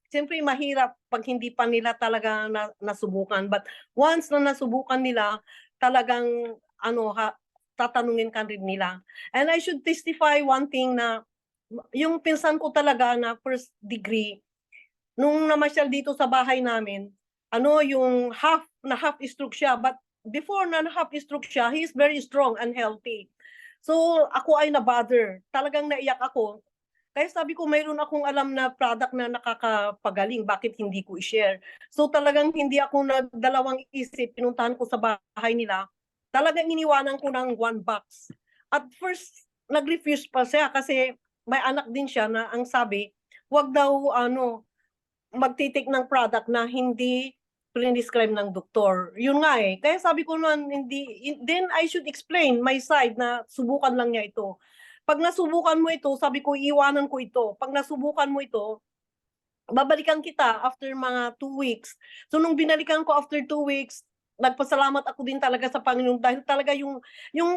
siyempre mahirap pag hindi pa nila talaga nasubukan. But once na nasubukan nila, talagang tatanungin ka rin nila. And I should testify one thing na yung pinsan ko talaga na first degree, nung namasyal dito sa bahay namin, yung half stroke siya. But before na half stroke siya, he is very strong and healthy. So ako ay na-bother. Talagang naiyak ako. Kaya sabi ko, mayroon akong alam na product na nakakapagaling. Bakit hindi ko i-share? So talagang hindi ako nagdalawang isip. Pinuntahan ko sa bahay nila. Talagang iniwanan ko ng 1 box. At first, nag-refuse pa siya kasi may anak din siya na ang sabi, wag daw magtitik ng product na hindi prescribe ng doktor. Yun nga eh. Kaya sabi ko naman, then I should explain my side na subukan lang niya ito. Pag nasubukan mo ito, sabi ko, iwanan ko ito. Pag nasubukan mo ito, babalikan kita after mga 2 weeks. So nung binalikan ko after 2 weeks, nagpasalamat ako din talaga sa Panginoon dahil talaga yung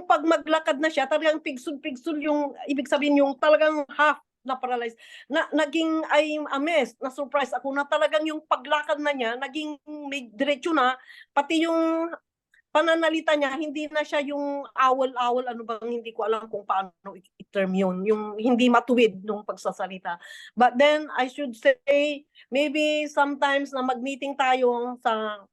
pag maglakad na siya, talagang pigsul-pigsul yung, ibig sabihin yung talagang half na paralyzed. Naging I'm amazed, na surprise ako na talagang yung paglakad na niya, naging may diretso na, pati yung pananalita niya, hindi na siya yung awol-awol, hindi ko alam kung paano i-term yun, yung hindi matuwid nung pagsasalita. But then, I should say, maybe sometimes na mag-meeting tayo sa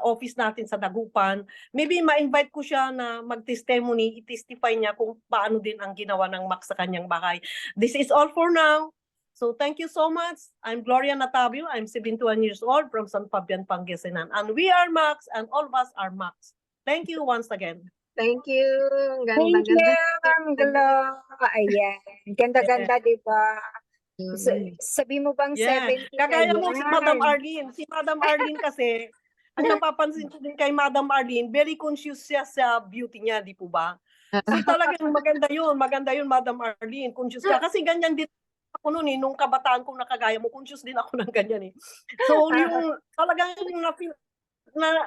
office natin sa Dagupan, maybe ma-invite ko siya na mag-testimony, i-testify niya kung paano din ang ginawa ng Max sa kanyang bahay. This is all for now. So thank you so much. I'm Gloria Natabio. I'm 71 years old from San Fabian, Pangasinan. And we are Max and all of us are Max. Thank you once again. Thank you. Ganda, Thank you, ganda. Ma'am Glo. Ayan. Ganda-ganda, di ba? Sabi mo bang Yeah. 70 na Kagaya mo si yan? Madam Arlene. Si Madam Arlene kasi, ang napapansin ko din kay Madam Arlene, very conscious siya sa beauty niya, di po ba? So talagang maganda yun, Madam Arlene. Conscious ka. Kasi ganyan din ako noon nung kabataan kong nakagaya mo, conscious din ako ng ganyan eh. So yung talagang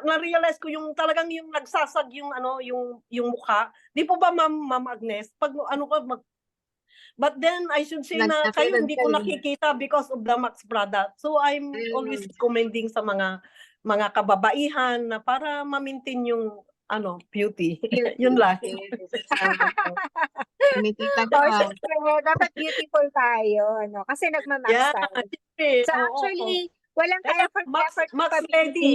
na-realize ko yung talagang yung nagsasag yung yung mukha. Di po ba Ma'am Agnes? Pag But then I should say na kayo hindi ko nakikita because of the Max product. So I'm always recommending sa mga kababaihan na para ma-maintain yung beauty. Yun lang. Tumitita Oh, ka. syempre, dapat beautiful tayo, no? Kasi nagmamax Yeah. tayo. Okay. So actually, walang effort Max pability. ready.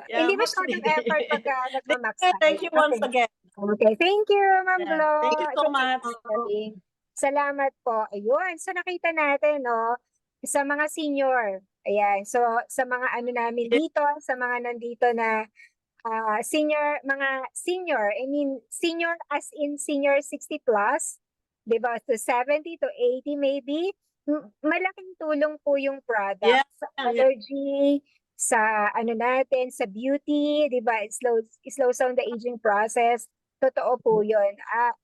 Hindi Max masyadong ready. effort pag nagmamax tayo. Thank you once again. Okay, thank you, Ma'am Yeah. Glo. Thank you so much. Salamat po. Ayun, so nakita natin, no, sa mga senior. Ayan, so sa mga namin dito, sa mga nandito na senior, I mean, senior as in senior 60 plus, di ba, to 70 to 80 maybe, malaking tulong po yung product sa allergy, sa natin, sa beauty, di ba, it slows down the aging process. Totoo po yun.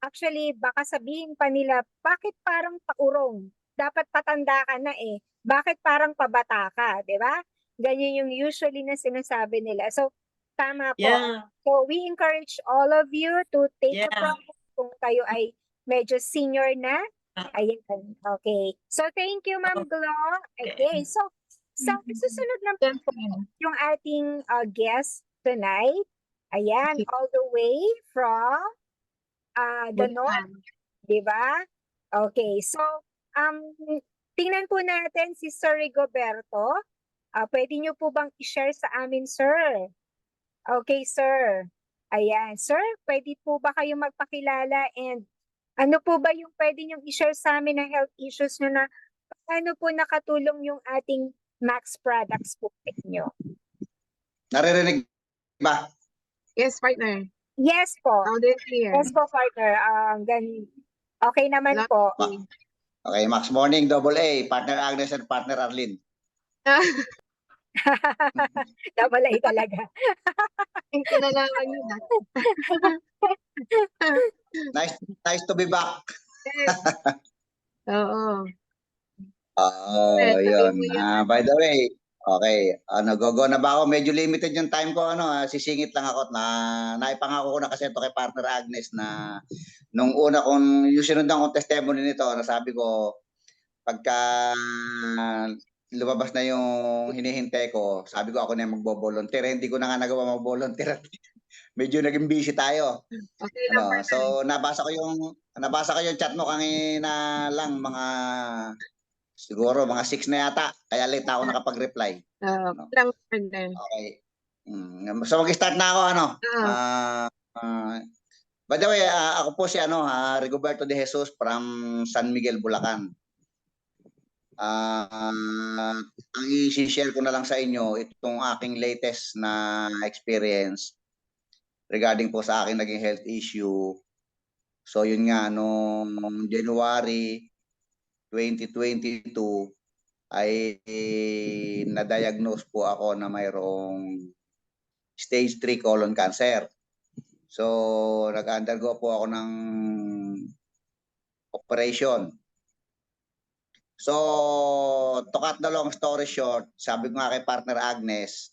Actually, baka sabihin pa nila, bakit parang paurong? Dapat patanda ka na eh. Bakit parang pabata ka, di ba? Ganyan yung usually na sinasabi nila. So, tama po. Yeah. So, we encourage all of you to take the Yeah. product kung kayo ay medyo senior na. Ayan. Okay. So, thank you, Ma'am Glo. Okay. So, sa susunod na po yung ating guest tonight. Ayan, all the way from the north, di ba? Okay, so tingnan po natin si Sir Rigoberto. Pwede niyo po bang i-share sa amin, sir? Okay, sir. Ayan, sir, pwede po ba kayo magpakilala and ano po ba yung pwede niyong i-share sa amin na health issues nyo na paano po nakatulong yung ating Max products po ninyo? Naririnig ba? Yes, partner. Yes po. Loud and clear. Yes po, partner. Okay naman po. Okay, Max Morning, Double A, Partner Agnes and Partner Arlene. Double A talaga. Yung kinalaman yun ah. Nice to be back. Yes. Oo. Oh, Tuloy yun. mo yan. By the way, okay, go na ba ako? Medyo limited yung time ko, sisingit lang ako na naipangako ko na kasi ito kay Partner Agnes na nung una kong, yung sinundan kong testimony nito, nasabi ko, pagka lumabas na yung hinihintay ko, sabi ko ako na yung magbo-volunteer. Hindi ko na nga nagawa mag-volunteer. Medyo naging busy tayo. Okay lang pa So nabasa ko yung chat mo kanina lang siguro mga 6 na yata. Kaya late na ako nakapag-reply. lang partner. Okay. So mag-start na ako by the way, ako po si Rigoberto De Jesus from San Miguel, Bulacan. Ang i-share ko na lang sa inyo itong aking latest na experience regarding po sa aking naging health issue. So yun nga, noong January 2022 ay na-diagnose po ako na mayroong stage 3 colon cancer. So nag-undergo po ako ng operation. So to cut the long story short, sabi ko nga kay Partner Agnes,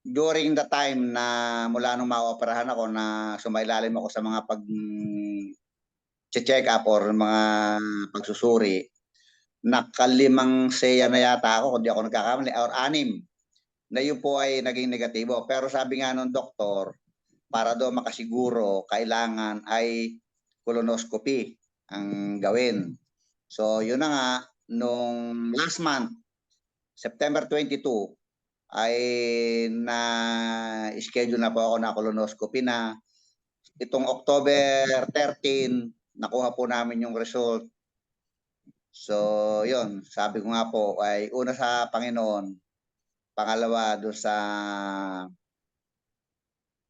during the time na mula nung ma-operahan ako na sumailalim ako sa mga check up or mga pagsusuri, nakalimang seya na yata ako, kung di ako nagkakamali, or 6 na yun po ay naging negatibo. Pero sabi nga nung doktor, para daw makasiguro, kailangan ay colonoscopy ang gawin. So yun na nga, nung last month, September 22, ay na-schedule na po ako na colonoscopy na itong October 13, nakuha po namin yung result. So yun, sabi ko nga po ay una sa Panginoon, pangalawa doon sa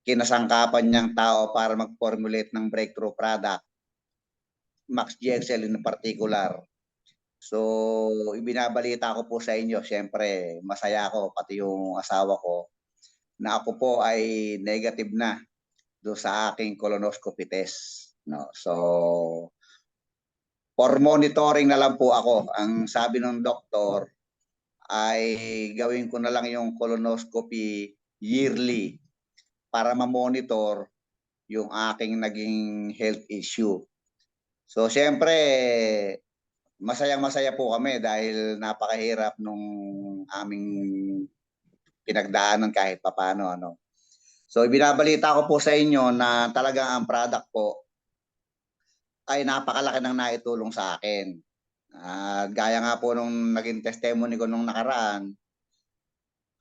kinasangkapan niyang tao para mag-formulate ng breakthrough product, Max GXL in particular. So, ibinabalita ko po sa inyo, siyempre, masaya ako, pati yung asawa ko, na ako po ay negative na doon sa aking colonoscopy test. No? So, for monitoring na lang po ako. Ang sabi ng doktor ay gawin ko na lang yung colonoscopy yearly para ma-monitor yung aking naging health issue. So, siyempre, masayang-masaya po kami dahil napakahirap nung aming pinagdaanan kahit papano. So, ibinabalita ko po sa inyo na talagang ang product po ay napakalaki ng naitulong sa akin. Gaya nga po nung naging testimony ko nung nakaraan,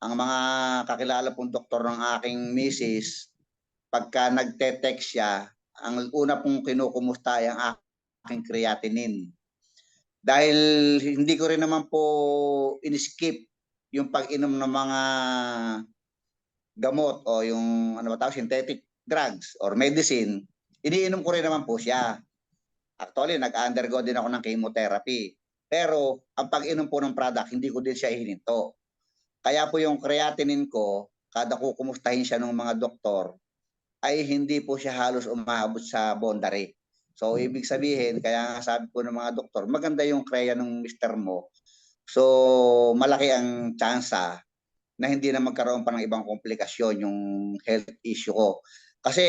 ang mga kakilala pong doktor ng aking misis, pagka nagte-text siya, ang una pong kinukumusta ay ang aking creatinine. Dahil hindi ko rin naman po in-skip yung pag-inom ng mga gamot o yung synthetic drugs or medicine, iniinom ko rin naman po siya. Actually, nag-undergo din ako ng chemotherapy. Pero ang pag-inom po ng product, hindi ko din siya hininto. Kaya po yung creatinine ko, kada ko kumustahin siya ng mga doktor, ay hindi po siya halos umabot sa boundary. So, ibig sabihin, kaya nga sabi po ng mga doktor, maganda yung krea ng mister mo. So, malaki ang tsansa na hindi na magkaroon pa ng ibang komplikasyon yung health issue ko. Kasi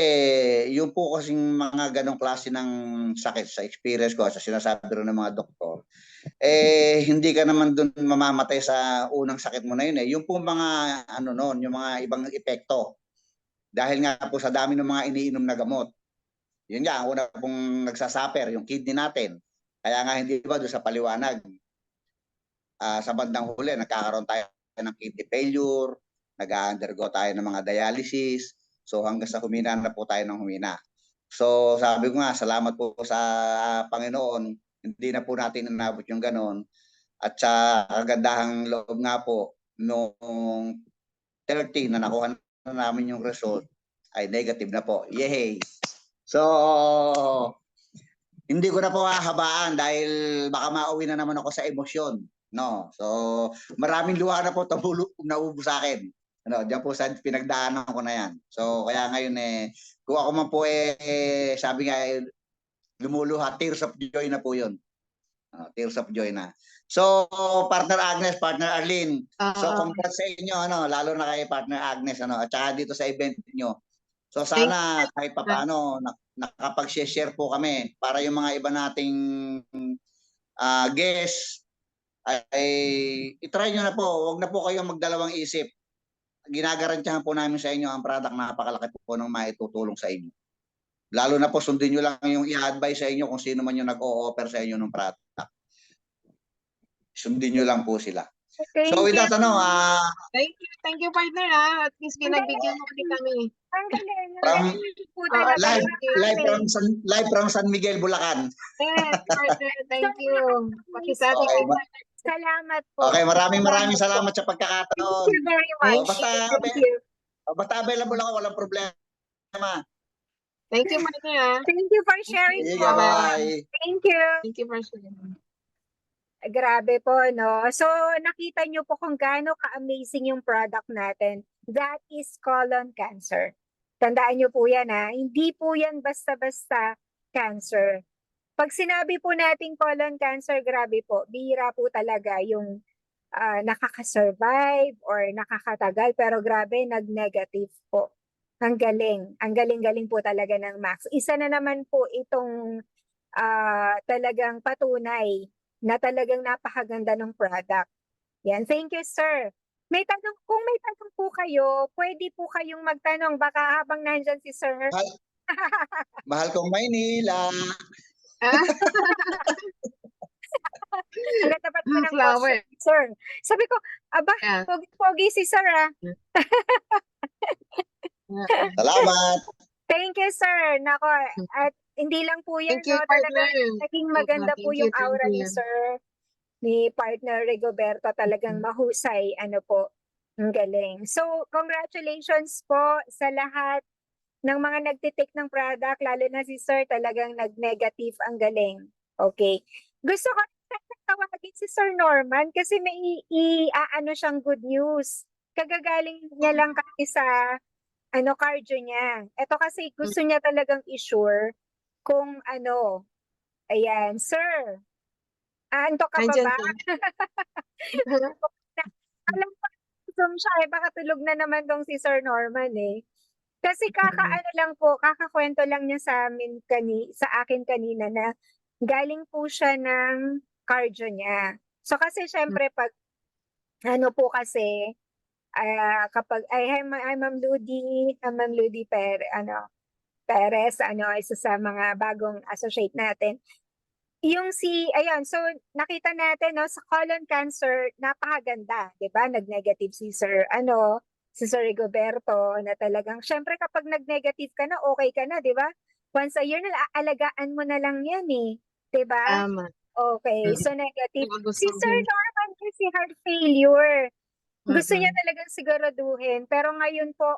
yung po kasing mga ganong klase ng sakit sa experience ko, sa sinasabi rin ng mga doktor, hindi ka naman dun mamamatay sa unang sakit mo na yun. Yung po mga, yung mga ibang epekto. Dahil nga po sa dami ng mga iniinom na gamot. Yun nga, ang una pong nagsasaper, yung kidney natin. Kaya nga hindi ba doon sa paliwanag, sa bandang huli, nagkakaroon tayo ng kidney failure, nag-undergo tayo ng mga dialysis, so hanggang sa humina na po tayo ng humina. So sabi ko nga, salamat po sa Panginoon, hindi na po natin inabot yung ganon. At sa kagandahang loob nga po, noong 13 na nakuha na namin yung result, ay negative na po. Yay! So, hindi ko na po hahabaan dahil baka mauwi na naman ako sa emosyon. No. So, maraming luha na po naubos sa akin. Ano, diyan po sa pinagdaanan ko na yan. So, kaya ngayon kung ako man po sabi nga lumuluha, tears of joy na po 'yun. Tears of joy na. So, partner Agnes, partner Arlene. So, congrats sa inyo lalo na kay partner Agnes at saka dito sa event niyo. So sana kahit papaano nakapag-share po kami para yung mga iba nating guests ay i-try nyo na po. Huwag na po kayong magdalawang isip. Ginagarantiyahan po namin sa inyo ang product, napakalaki po ng maitutulong sa inyo. Lalo na po sundin nyo lang yung i-advise sa inyo kung sino man yung nag-o-offer sa inyo ng product. Sundin nyo lang po sila. Thank So with you. that, Thank you, partner, At least pinagbigyan mo kami. Ang galing. From- Ang galing po talaga. live from San Miguel, Bulacan. Yes, partner, thank you. Pakisabi Okay, ka. Salamat po. Okay, maraming salamat sa pagkakataon. Thank you very much. Basta- Thank you. Basta available ako, walang problema. Thank you, partner, Thank you for sharing Sige, po. bye. Thank you. Thank you for sharing. Grabe po, no? So, nakita nyo po kung gaano ka-amazing yung product natin. That is colon cancer. Tandaan nyo po yan, ha? Hindi po yan basta-basta cancer. Pag sinabi po nating colon cancer, grabe po, bihira po talaga yung nakaka-survive or nakakatagal. Pero grabe, nag-negative po. Ang galing. Ang galing-galing po talaga ng Max. Isa na naman po itong talagang patunay na talagang napakaganda ng product. Yan. Thank you, sir. Kung may tanong po kayo, pwede po kayong magtanong baka habang nandyan si sir. Mahal kong Maynila. Ang dapat mo ng Flower. question, sir. Sabi ko, aba, Yeah. pogi si sir, Salamat. Thank you, sir. Nako, at hindi lang po yan, Thank you, no? partner. Talagang naging maganda po Thank you, yung aura thank ni you. sir, ni partner Rigoberto. Talagang mahusay, po. Ang galing. So, congratulations po sa lahat ng mga nagtitik ng product, lalo na si sir, talagang nag-negative. Ang galing. Okay. Gusto ko tawagin si Sir Norman kasi may i-aano siyang good news. Kagagaling niya lang kasi sa cardio niya. Ito kasi gusto niya talagang i-sure kung ayan, sir. Antok ka pa Andyan ba? ka. Alam ko, Zoom siya baka tulog na naman tong si Sir Norman Kasi kakakwento lang niya sa amin sa akin kanina na galing po siya ng cardio niya. So kasi syempre pag po kasi kapag hi Ma'am Ludi Perez, isa sa mga bagong associate natin. So nakita natin sa colon cancer, napakaganda, 'di ba? Nag-negative si Sir Rigoberto na talagang syempre kapag nag-negative ka na, okay ka na, 'di ba? Once a year na alagaan mo na lang 'yan 'di ba? Tama. Okay, so negative. Gusto Si Sir Norman kasi heart failure. Gusto niya Mhm. talagang siguraduhin. Pero ngayon po,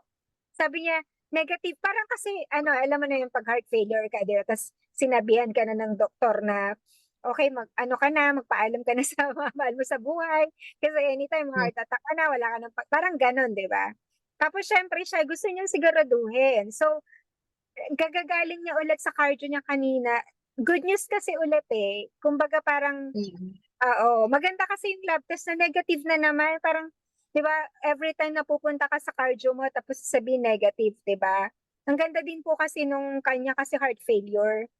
sabi niya, negative. Parang kasi, alam mo na yung pag heart failure ka, di ba? Tapos sinabihan ka na ng doktor na, okay, magpaalam ka na sa mga mahal mo sa buhay. Kasi anytime, heart attack ka na, wala ka ng, parang ganon, di ba? Tapos syempre siya, gusto niyang siguraduhin. So, gagagaling niya ulit sa cardio niya kanina. Good news kasi ulit Kumbaga parang, maganda kasi yung lab test na negative na naman. Parang, di ba, every time na pupunta ka sa cardio mo, tapos sabihin negative, di ba? Ang ganda din po kasi nung kanya kasi heart failure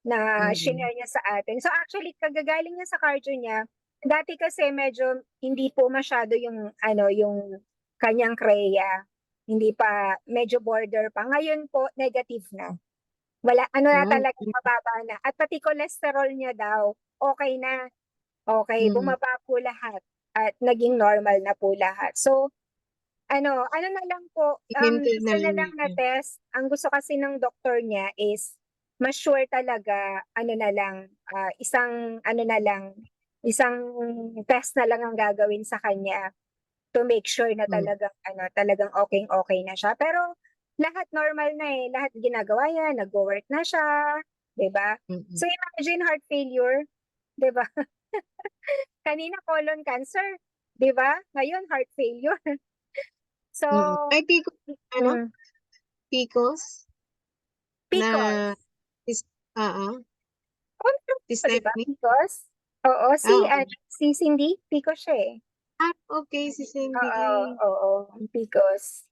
na shinare niya sa atin. So actually, kagagaling niya sa cardio niya, dati kasi medyo hindi po masyado yung kanyang kreya. Hindi pa, medyo border pa. Ngayon po, negative na. Wala, na talaga, mababa na. At pati cholesterol niya daw, okay na. Okay, bumaba po lahat. At naging normal na po lahat. So, ano na lang po, isa na lang na test. Ang gusto kasi ng doktor niya is, mas sure talaga, isang test na lang ang gagawin sa kanya to make sure na talagang okay na siya. Pero lahat normal na lahat ginagawa niya, nag-work na siya, 'di ba? Mm-mm. So imagine heart failure, 'di ba? Kanina colon cancer, 'di ba? Ngayon heart failure. So, Ay, PCOS, ano? mm, PCOS na, PCOS. is, Oh, meron si pa, 'di ba? Stephanie? PCOS. Oo, Oo. si Cindy, PCOS siya eh. Okay, si Cindy. Oo, PCOS.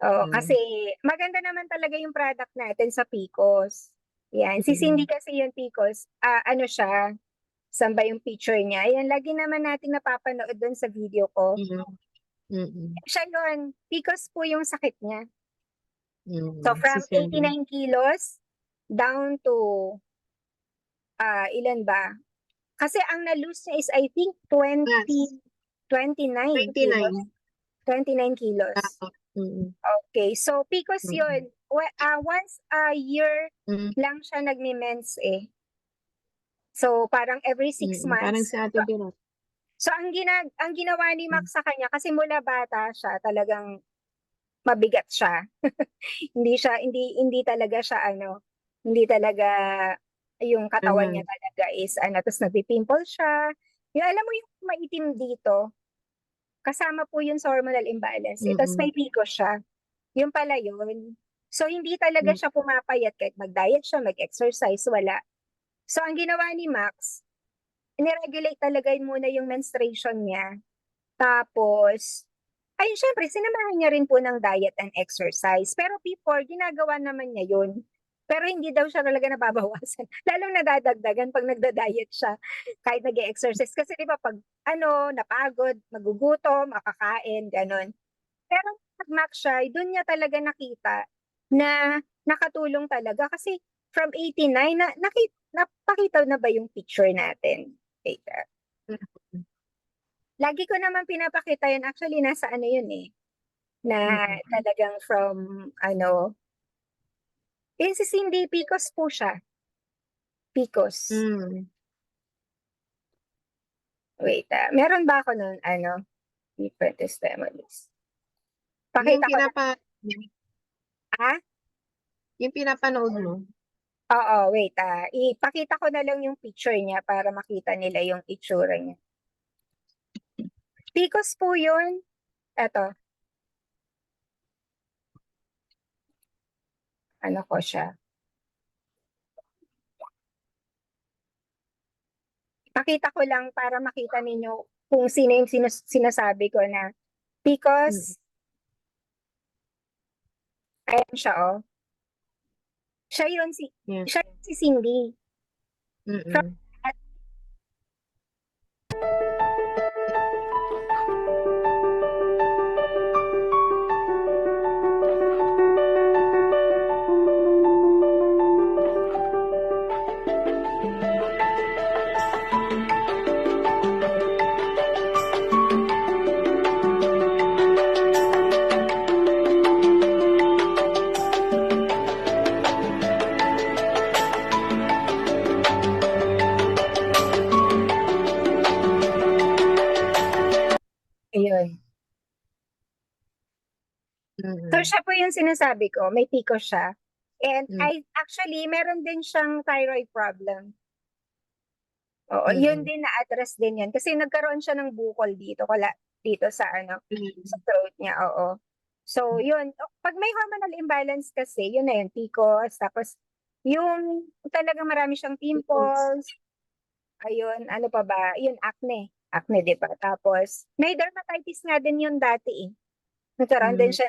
Oo, Mm. kasi maganda naman talaga yung product natin sa PCOS. Yan, si Cindy kasi yung PCOS, ano siya, saan ba yung picture niya? Ayan, lagi naman nating napapanood doon sa video ko. Mm. Mm. Siya yun, PCOS po yung sakit niya. Mm. So Si from Cindy. 89 kilos down to ilan ba? Kasi ang na-lose niya is I think 29 kilos. 29. 29 kilos. Mm. Okay, so PCOS Mm. yun. Once a year Mm. lang siya nagme-mens eh. So parang every 6 Parang months. si Ate Bino. So ang ginawa ni Max sa kanya kasi mula bata siya, talagang mabigat siya. Hindi talaga siya hindi talaga yung katawan niya talaga is tapos nagpi-pimple siya. Yung alam mo yung maitim dito, kasama po yun sa hormonal imbalance. Tapos may PCOS siya. Yun pala yun. So hindi talaga siya pumapayat kahit mag-diet siya, mag-exercise, wala. So ang ginawa ni Max, niregulate talaga muna yung menstruation niya. Tapos, ayun, syempre, sinamahan niya rin po ng diet and exercise. Pero before, ginagawa naman niya yun. Pero hindi daw siya talaga nababawasan. Lalong nadadagdagan pag nagda-diet siya, kahit nag-exercise. Kasi di ba pag napagod, magugutom, makakain, ganon. Pero pag Max siya, doon niya talaga nakita na nakatulong talaga. Kasi from 89, napakita na ba yung picture natin? Wait, lagi ko naman pinapakita yun. Actually, nasa yun eh. Na talagang from, si Cindy, PCOS po siya. PCOS. Wait, meron ba ako nun, different testimonies? Yung Pakita ko na. yung pinapanood mo. Oo, wait, ipakita ko na lang yung picture niya para makita nila yung itsura niya. PCOS po yun. Eto. Ano ko siya? Pakita ko lang para makita ninyo kung sino yung sinasabi ko na PCOS. Ayan siya, oh. Siya yun si Cindy. From ayun. So siya po yung sinasabi ko, may PCOS siya. And actually, meron din siyang thyroid problem. Oo, yun din na-address din yan. Kasi nagkaroon siya ng bukol dito sa sa throat niya, oo. So, yun. Pag may hormonal imbalance kasi, yun na yun, PCOS. Tapos, yung talagang marami siyang pimples. Ayun, ano pa ba? Yun, acne. Acne, di ba? Tapos, may dermatitis nga din yun dati eh. Nagkaroon din siya,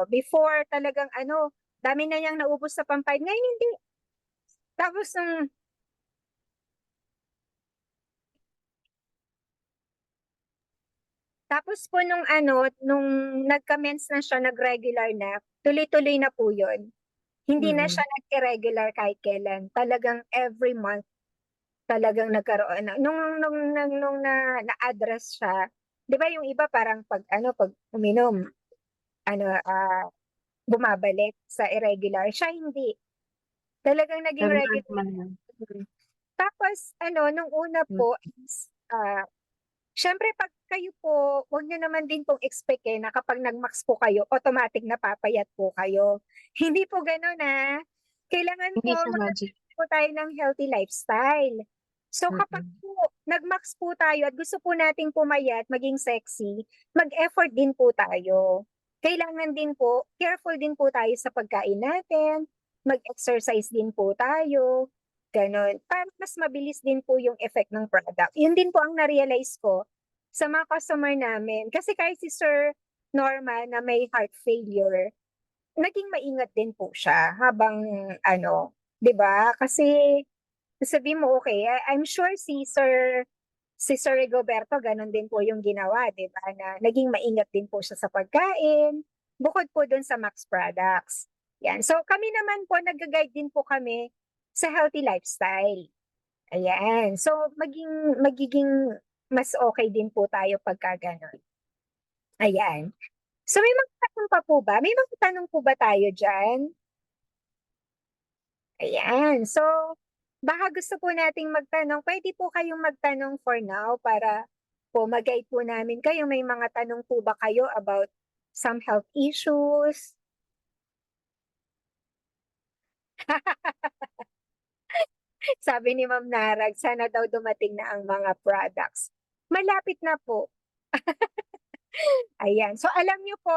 before talagang dami na niyang naubos sa pampayat. Ngayon hindi. Tapos po nung nagka-mens na siya, nag-regular na, tuloy-tuloy na po yun. Hindi na siya nag-irregular kahit kailan. Talagang every month, talagang nagkaroon na. Nung na-address siya, di ba yung iba parang pag uminom, bumabalik sa irregular. Siya hindi. Talagang naging regular. Tapos, nung una po, syempre pag kayo po, huwag nyo naman din pong expect na kapag nag-max po kayo, automatic na papayat po kayo. Hindi po gano'n Kailangan po, Hindi siya magic. po tayo ng healthy lifestyle. So kapag Mm-mm. po nag-max po tayo at gusto po nating pumayat, maging sexy, mag-effort din po tayo. Kailangan din po, careful din po tayo sa pagkain natin, mag-exercise din po tayo, ganon. Para mas mabilis din po yung effect ng product. Yun din po ang na-realize ko sa mga customer namin. Kasi kahit si Sir Norma na may heart failure, naging maingat din po siya habang ano, 'di ba? Kasi sabi mo okay, I'm sure si Sir Rigoberto ganun din po yung ginawa, 'di ba? Na naging maingat din po siya sa pagkain, bukod po dun sa Max Products. Yan. So kami naman po nag-guide din po kami sa healthy lifestyle. Ayan. So magiging mas okay din po tayo pagka ganun. Ayan. So may mga tanong pa po ba? May mga tanong po ba tayo diyan? Ayan. So, baka gusto po nating magtanong, pwede po kayong magtanong for now para po mag-guide po namin kayo. May mga tanong po ba kayo about some health issues? Sabi ni Ma'am Narag, sana daw dumating na ang mga products. Malapit na po. Ayan. So, alam niyo po,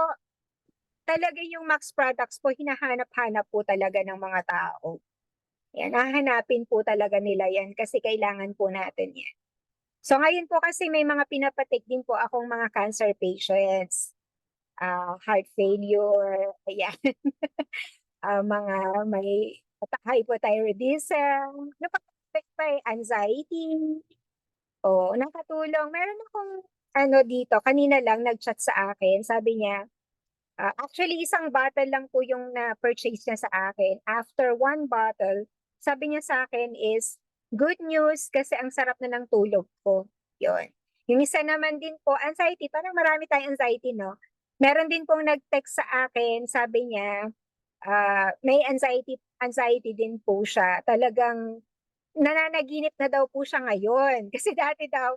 talaga yung Max Products po, hinahanap-hanap po talaga ng mga tao. Yan, hahanapin po talaga nila yan kasi kailangan po natin yan. So ngayon po kasi may mga pinapatik din po akong mga cancer patients, heart failure, ayan, mga may hypothyroidism, anxiety, o nakatulong. Meron akong ano dito, kanina lang nag-chat sa akin, sabi niya, actually isang bottle lang po yung na-purchase niya sa akin. After one bottle, sabi niya sa akin is, good news kasi ang sarap na ng tulog ko. Yun. Yung isa naman din po, anxiety, parang marami tayong anxiety, no? Meron din pong nag-text sa akin, sabi niya, may anxiety din po siya. Talagang nananaginip na daw po siya ngayon. Kasi dati daw,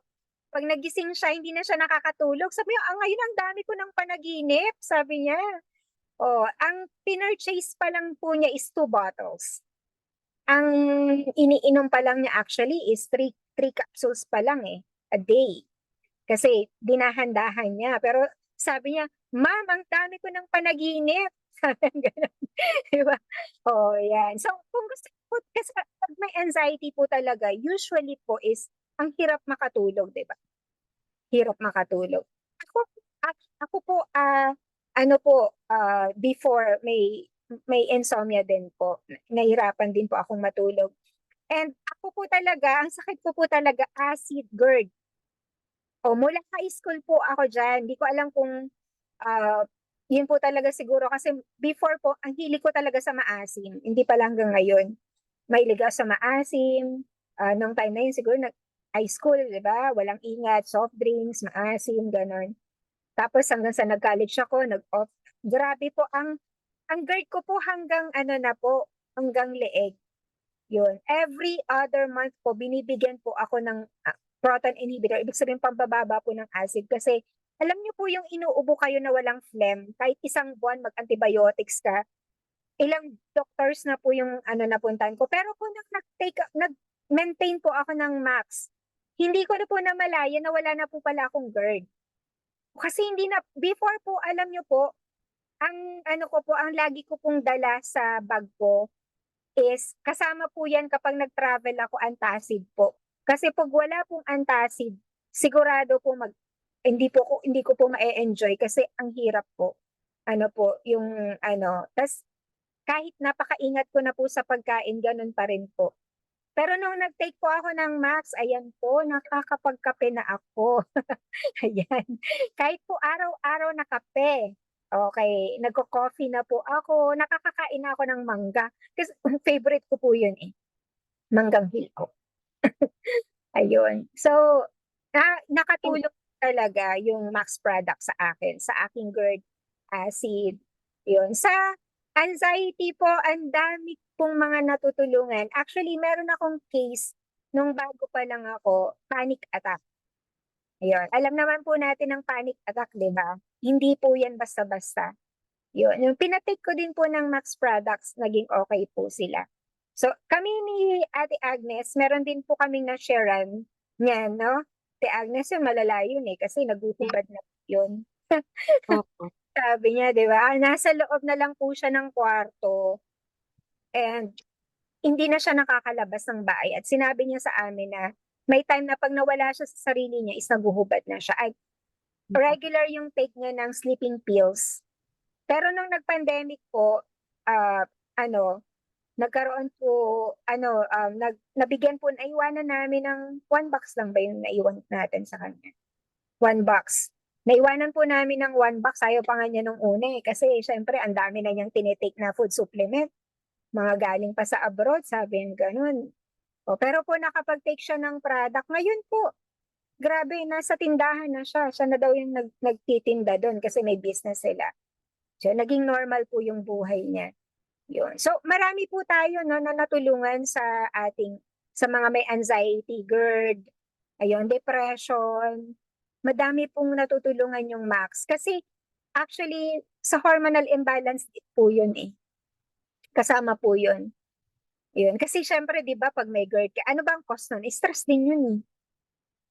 pag nagising siya, hindi na siya nakakatulog. Sabi niya, ngayon ang dami ko ng panaginip, sabi niya. Oh, ang pinurchase pa lang po niya is 2 bottles. Ang iniinom pa lang niya actually is 3 capsules pa lang a day. Kasi dinahandahan niya. Pero sabi niya, Ma'am, ang dami ko ng panaginip. Sabi niya ganun. Diba? Oh, yan. So, kung gusto po, kasi pag may anxiety po talaga, usually po is, ang hirap makatulog, di ba? Hirap makatulog. Ako po, ano po, before may insomnia din po. Nahirapan din po akong matulog. And ako po talaga, ang sakit ko po talaga, acid GERD. O mula high school po ako dyan. Hindi ko alam kung yun po talaga siguro kasi before po, ang hilig ko talaga sa maasim. Hindi pa lang hanggang ngayon. Mahilig ako sa maasim. Nung time na yun siguro high school, di ba? Walang ingat, soft drinks, maasim, ganon. Tapos hanggang sa nag-college ako, nag-off. Grabe po, ang GERD ko po hanggang ano na po, hanggang leeg. Yun. Every other month po, binibigyan po ako ng proton inhibitor. Ibig sabihin, pambababa po ng acid. Kasi alam niyo po yung inuubo kayo na walang phlegm, kahit isang buwan mag-antibiotics ka, ilang doctors na po yung napuntahan ko. Pero kung nag-maintain po ako ng max, hindi ko na po namalaya na wala na po pala akong GERD. Kasi hindi na, before po, alam niyo po, ang ang lagi ko pong dala sa bag ko is, kasama po yan kapag nag-travel ako, antacid po. Kasi pag wala pong antacid, sigurado po hindi ko po ma-enjoy kasi ang hirap po. Tas kahit napakaingat ko na po sa pagkain, ganun pa rin po. Pero nung nag-take po ako ng Max, ayan po, nakakapagkape na ako. Ayan. Kahit po araw-araw na kape. Okay, nagko-coffee na po ako, nakakakain na ako ng mangga. Kasi favorite ko po yun manggang hilaw. Ayun. So, nakatulong talaga yung Max product sa akin, sa aking GERD acid. Yun. Sa anxiety po, ang dami pong mga natutulungan. Actually, meron akong case nung bago pa lang ako, panic attack. Ayun. Alam naman po natin ang panic attack, di ba? Hindi po yan basta-basta. Yun. Yung pinatake ko din po ng Max products, naging okay po sila. So kami ni Ate Agnes, meron din po kaming na-sharean niyan, no? Ate Agnes yun, malala yun eh, kasi naguhubad na yun. Opo. Sabi niya, di ba? Nasa loob na lang po siya ng kwarto and hindi na siya nakakalabas ng bahay. At sinabi niya sa amin na may time na pag nawala siya sa sarili niya is naguhubad na siya. At regular yung take niya ng sleeping pills. Pero nung nag-pandemic po, nagkaroon po, nabigyan po, naiwanan namin ng 1 box lang ba yung naiwan natin sa kanya? 1 box. Naiwanan po namin ng 1 box, ayaw pa nga niya nung una eh. Kasi syempre, ang dami na niyang tinitake na food supplement. Mga galing pa sa abroad, sabi yung ganun. O, pero po nakapag-take siya ng product. Ngayon po, grabe, nasa tindahan na siya. Siya na daw yung nagtitinda doon kasi may business sila. So, naging normal po yung buhay niya. Yun. So, marami po tayo no, na natulungan sa mga may anxiety, GERD, depression. Madami pong natutulungan yung Max. Kasi actually, sa hormonal imbalance po yun eh. Kasama po yun. Yun. Kasi syempre, di ba, pag may GERD ka, ano ba ang cause nun? Stress din yun eh.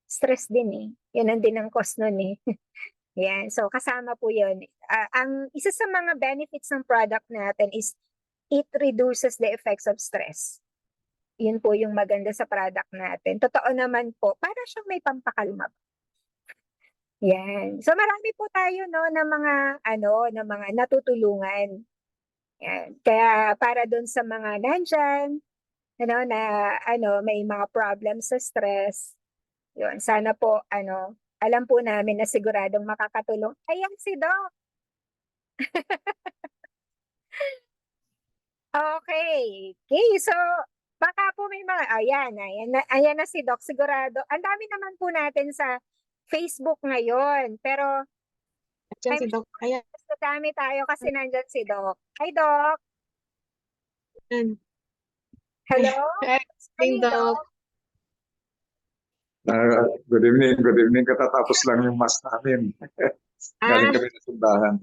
Stress din eh. Yun ang din ang cause nun eh. Yan. So, kasama po yun. Ang isa sa mga benefits ng product natin is it reduces the effects of stress. Yun po yung maganda sa product natin. Totoo naman po, para siyang may pampakalma. Yan. So marami po tayo no ng mga natutulungan. Yan. Kaya para doon sa mga nandyan, may mga problems sa stress. Yun, sana po alam po namin na siguradong makakatulong. Ayan si Doc. Okay. Okay, so baka po may mga, ayan na si Doc, sigurado. Ang dami naman po natin sa Facebook ngayon, pero Diyan si Doc. Ayan. mas madami tayo kasi nandyan si Doc. Hi, Doc. Hello? Hey, Doc. Good evening, good evening. Katatapos lang yung mass namin. Galing kami sa simbahan.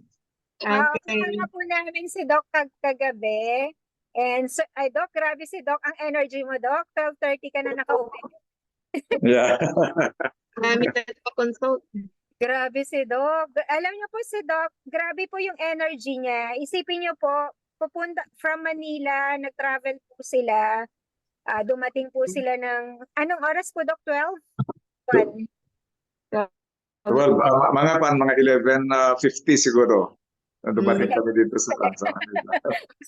Okay. Kasama po namin si Doc kagabi. And so, Doc, grabe si Doc. Ang energy mo, Doc. 12:30 ka na nakauwi. Yeah. Marami tayo consult. Grabe si Doc. Alam niyo po si Doc, grabe po yung energy niya. Isipin niyo po, pupunta from Manila, nag-travel po sila. Dumating po sila ng, anong oras po, Doc? 12? 1. Well, mga 11:50 siguro. Dumating kami dito sa Manila.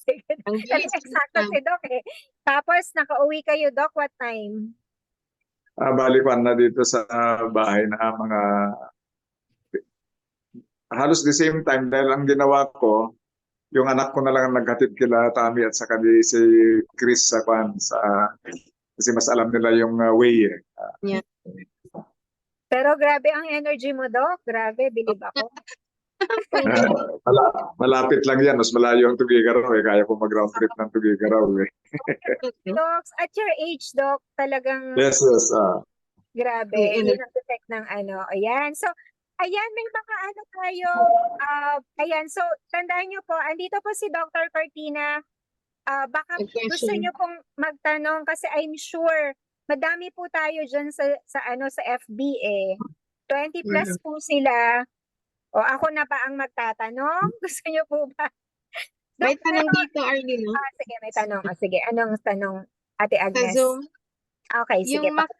Sige. Kasi eksakto si Doc eh. Tapos, nakauwi kayo, Doc, what time? Balikan na dito sa bahay na mga halos the same time dahil ang ginawa ko, yung anak ko na lang naghatid kila Tami at saka si Chris sa kasi mas alam nila yung way eh. Pero grabe ang energy mo, Doc. Grabe, bilib ako. Malapit lang yan, mas malayo ang Tugigaraw eh. Kaya ko mag-round trip ng Tugigaraw eh. Docs, at your age, Doc, talagang Yes. grabe. Yun ang effect ng Ayan. So, ayan, may mga tayo. Ayan, so, tandaan nyo po, andito po si Dr. Cortina. Baka gusto nyo pong magtanong kasi I'm sure madami po tayo dyan sa FB eh. 20 plus po sila. O ako na ba ang magtatanong? Gusto nyo po ba? May tanong dito, Arlene. No? Sige, may tanong. Sige, anong tanong, Ate Sa Agnes? Zoom, Okay, sige. yung Max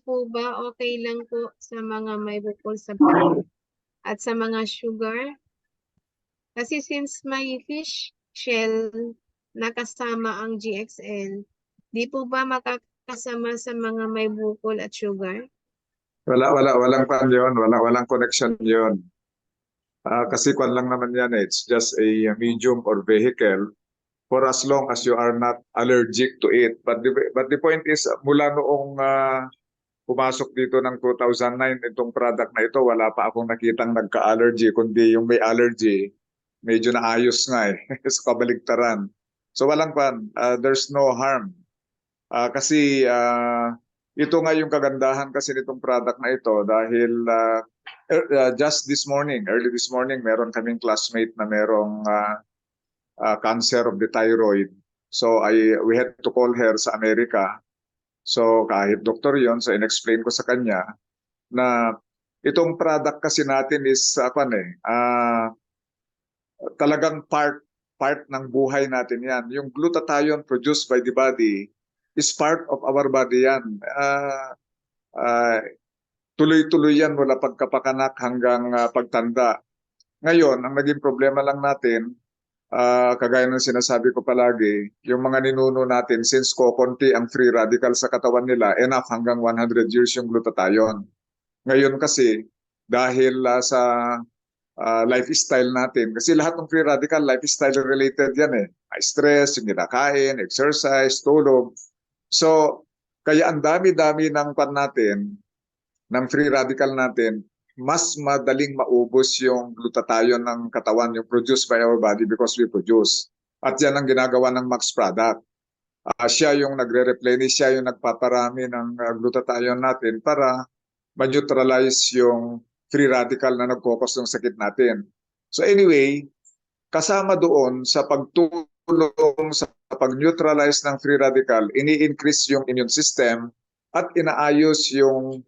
po ba okay lang po sa mga may bukol sa blood at sa mga sugar? Kasi since may fish shell nakasama ang GXL, di po ba makakasama sa mga may bukol at sugar? Walang pan yun. Walang connection yun. Kasi kwan lang naman yan, it's just a medium or vehicle for as long as you are not allergic to it. But the point is, mula noong pumasok dito ng 2009, itong product na ito, wala pa akong nakitang nagka-allergy, kundi yung may allergy, medyo naayos nga eh, sa kabaligtaran. So walang pan, there's no harm. Kasi ito nga yung kagandahan kasi nitong product na ito dahil just early this morning, meron kaming classmate na merong cancer of the thyroid. So we had to call her sa Amerika. So kahit doktor yon, so in-explain ko sa kanya na itong product kasi natin is talagang part ng buhay natin yan. Yung glutathione produced by the body is part of our body yan. Tuloy-tuloy yan mula pagkapakanak hanggang pagtanda. Ngayon, ang naging problema lang natin, kagaya ng sinasabi ko palagi, yung mga ninuno natin, since kokonti ang free radical sa katawan nila, enough hanggang 100 years yung glutathione. Ngayon kasi, dahil sa lifestyle natin, kasi lahat ng free radical, lifestyle related yan eh. Stress, yung kinakain, exercise, tulog. So, kaya ang dami-dami ng pan natin, ng free radical natin, mas madaling maubos yung glutathione ng katawan, yung produced by our body because we produce. At yan ang ginagawa ng Max product. Siya yung nagre-replenish, siya yung nagpaparami ng glutathione natin para ma-neutralize yung free radical na nag-focus ng sakit natin. So anyway, kasama doon sa pagtulong sa pag-neutralize ng free radical, ini-increase yung immune system at inaayos yung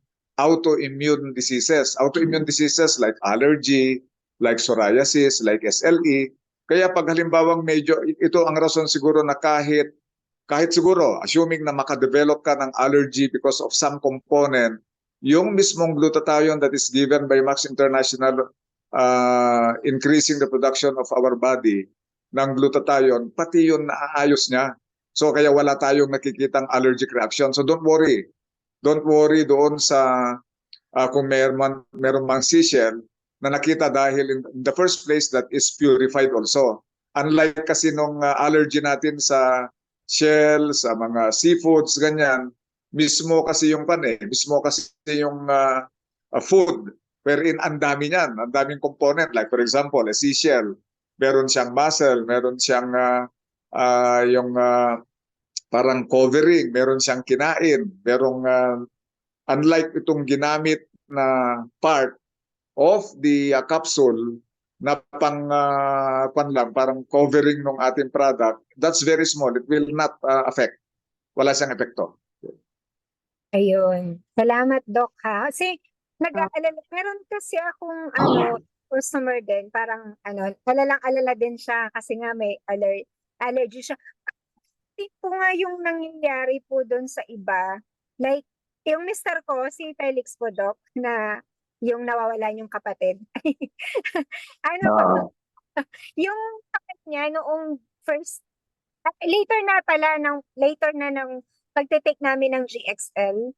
autoimmune diseases. Autoimmune diseases like allergy, like psoriasis, like SLE. Kaya pag halimbawang medyo, ito ang rason siguro na kahit siguro, assuming na makadevelop ka ng allergy because of some component, yung mismong glutathione that is given by Max International increasing the production of our body ng glutathione, pati yun naaayos niya. So kaya wala tayong nakikitang allergic reaction. So don't worry. Don't worry doon sa kung meron mang seashell na nakita dahil in the first place that is purified also. Unlike kasi nung allergy natin sa shell, sa mga seafoods, ganyan, mismo kasi yung mismo kasi yung food, wherein ang dami niyan, ang daming component. Like for example, a seashell, meron siyang mussel, meron siyang parang covering, meron siyang kinain, merong unlike itong ginamit na part of the capsule na parang covering ng ating product, that's very small. It will not affect. Wala siyang epekto. Ayun. Salamat, Doc, ha? Kasi nag-aalala, meron kasi akong customer din, parang alalang-alala din siya kasi nga may allergy siya. Tipo nga yung nangyayari po doon sa iba, like, yung mister ko, si Felix po, Doc, na yung nawawalan yung kapatid. Po, yung kapatid niya noong later na ng pagtitake namin ng GXL,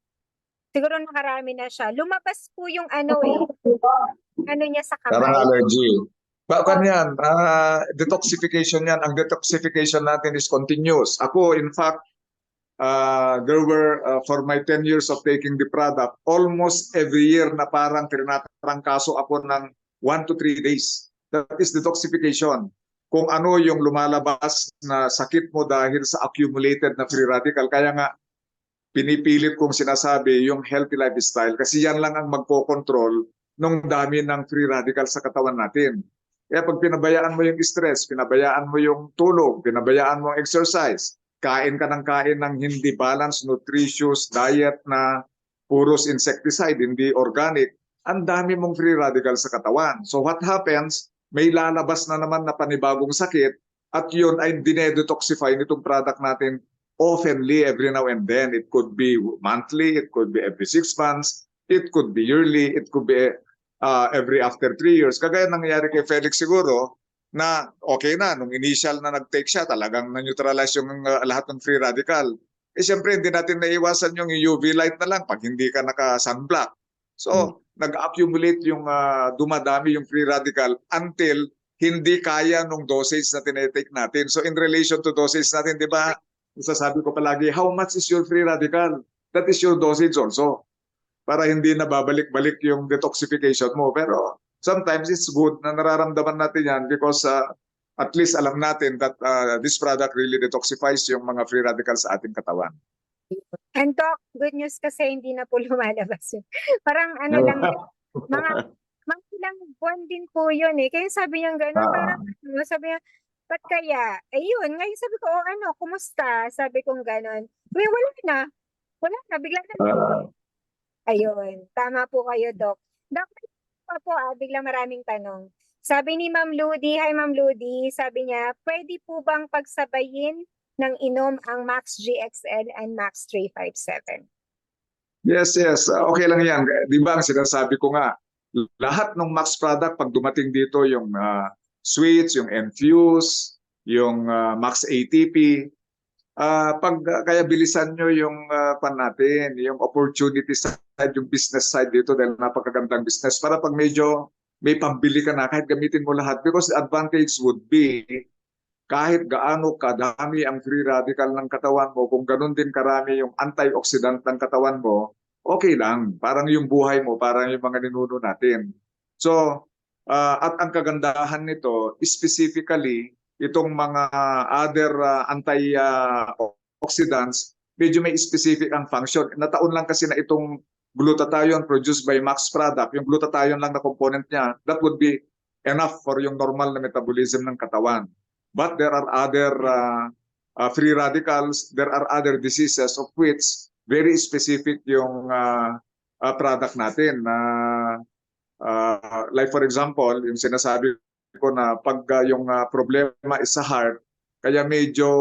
siguro nakarami na siya. Lumabas po yung niya sa Parang kamay. allergy. Yan, detoxification yan. Ang detoxification natin is continuous. Ako, in fact, there were, for my 10 years of taking the product, almost every year na parang tinatrangkaso ako ng 1 to 3 days. That is detoxification. Kung ano yung lumalabas na sakit mo dahil sa accumulated na free radical. Kaya nga, pinipilit kong sinasabi yung healthy lifestyle kasi yan lang ang magkocontrol nung dami ng free radical sa katawan natin. Kaya pag pinabayaan mo yung stress, pinabayaan mo yung tulog, pinabayaan mo yung exercise, kain ka ng hindi balanced, nutritious diet na puros insecticide, hindi organic, ang dami mong free radical sa katawan. So what happens? May lalabas na naman na panibagong sakit at yun ay dinedetoxify nitong product natin oftenly every now and then. It could be monthly, it could be every 6 months, it could be yearly, it could be every after 3 years. Kagaya nangyayari kay Felix siguro na okay na, nung initial na nag-take siya, talagang na-neutralize yung lahat ng free radical. Siyempre, hindi natin naiwasan yung UV light na lang pag hindi ka naka-sunblock. So, nag-accumulate yung dumadami yung free radical until hindi kaya nung dosage na tinetake natin. So, in relation to dosage natin, di ba, sasabi ko palagi, how much is your free radical? That is your dosage also. Para hindi na babalik-balik yung detoxification mo. Pero sometimes it's good na nararamdaman natin yan because at least alam natin that this product really detoxifies yung mga free radicals sa ating katawan. And Doc, good news kasi hindi na po lumalabas yun. Parang lang, mga ilang buwan din po yun eh. Kaya sabi niya gano'n, parang sabi niya, ba't kaya? Ayun, ngayon sabi ko, oh, ano, kumusta? Sabi kong ganon. Uy, wala na, bigla na. Ayun, tama po kayo, Doc. Doc, may pa po, biglang maraming tanong. Sabi ni Ma'am Ludi, hi Ma'am Ludi, sabi niya, pwede po bang pagsabayin ng inom ang Max GXL and Max 357? Yes, yes. Okay lang yan. Di ba ang sinasabi ko nga, lahat ng Max product, pag dumating dito yung Sweets, yung Enfuse, yung Max ATP, kaya bilisan nyo yung pan natin, yung opportunity side, yung business side dito dahil napakagandang business para pag medyo may pambili ka na, kahit gamitin mo lahat. Because the advantage would be, kahit gaano kadami ang free radical ng katawan mo, kung ganun din karami yung antioxidant ng katawan mo, okay lang. Parang yung buhay mo, parang yung mga ninuno natin. So, at ang kagandahan nito, specifically, itong mga other antioxidants, medyo may specific ang function. Nataon lang kasi na itong glutathione produced by Max product, yung glutathione lang na component niya, that would be enough for yung normal na metabolism ng katawan. But there are other free radicals, there are other diseases of which very specific yung product natin. Like for example, yung sinasabi ko na pag yung problema is sa heart, kaya medyo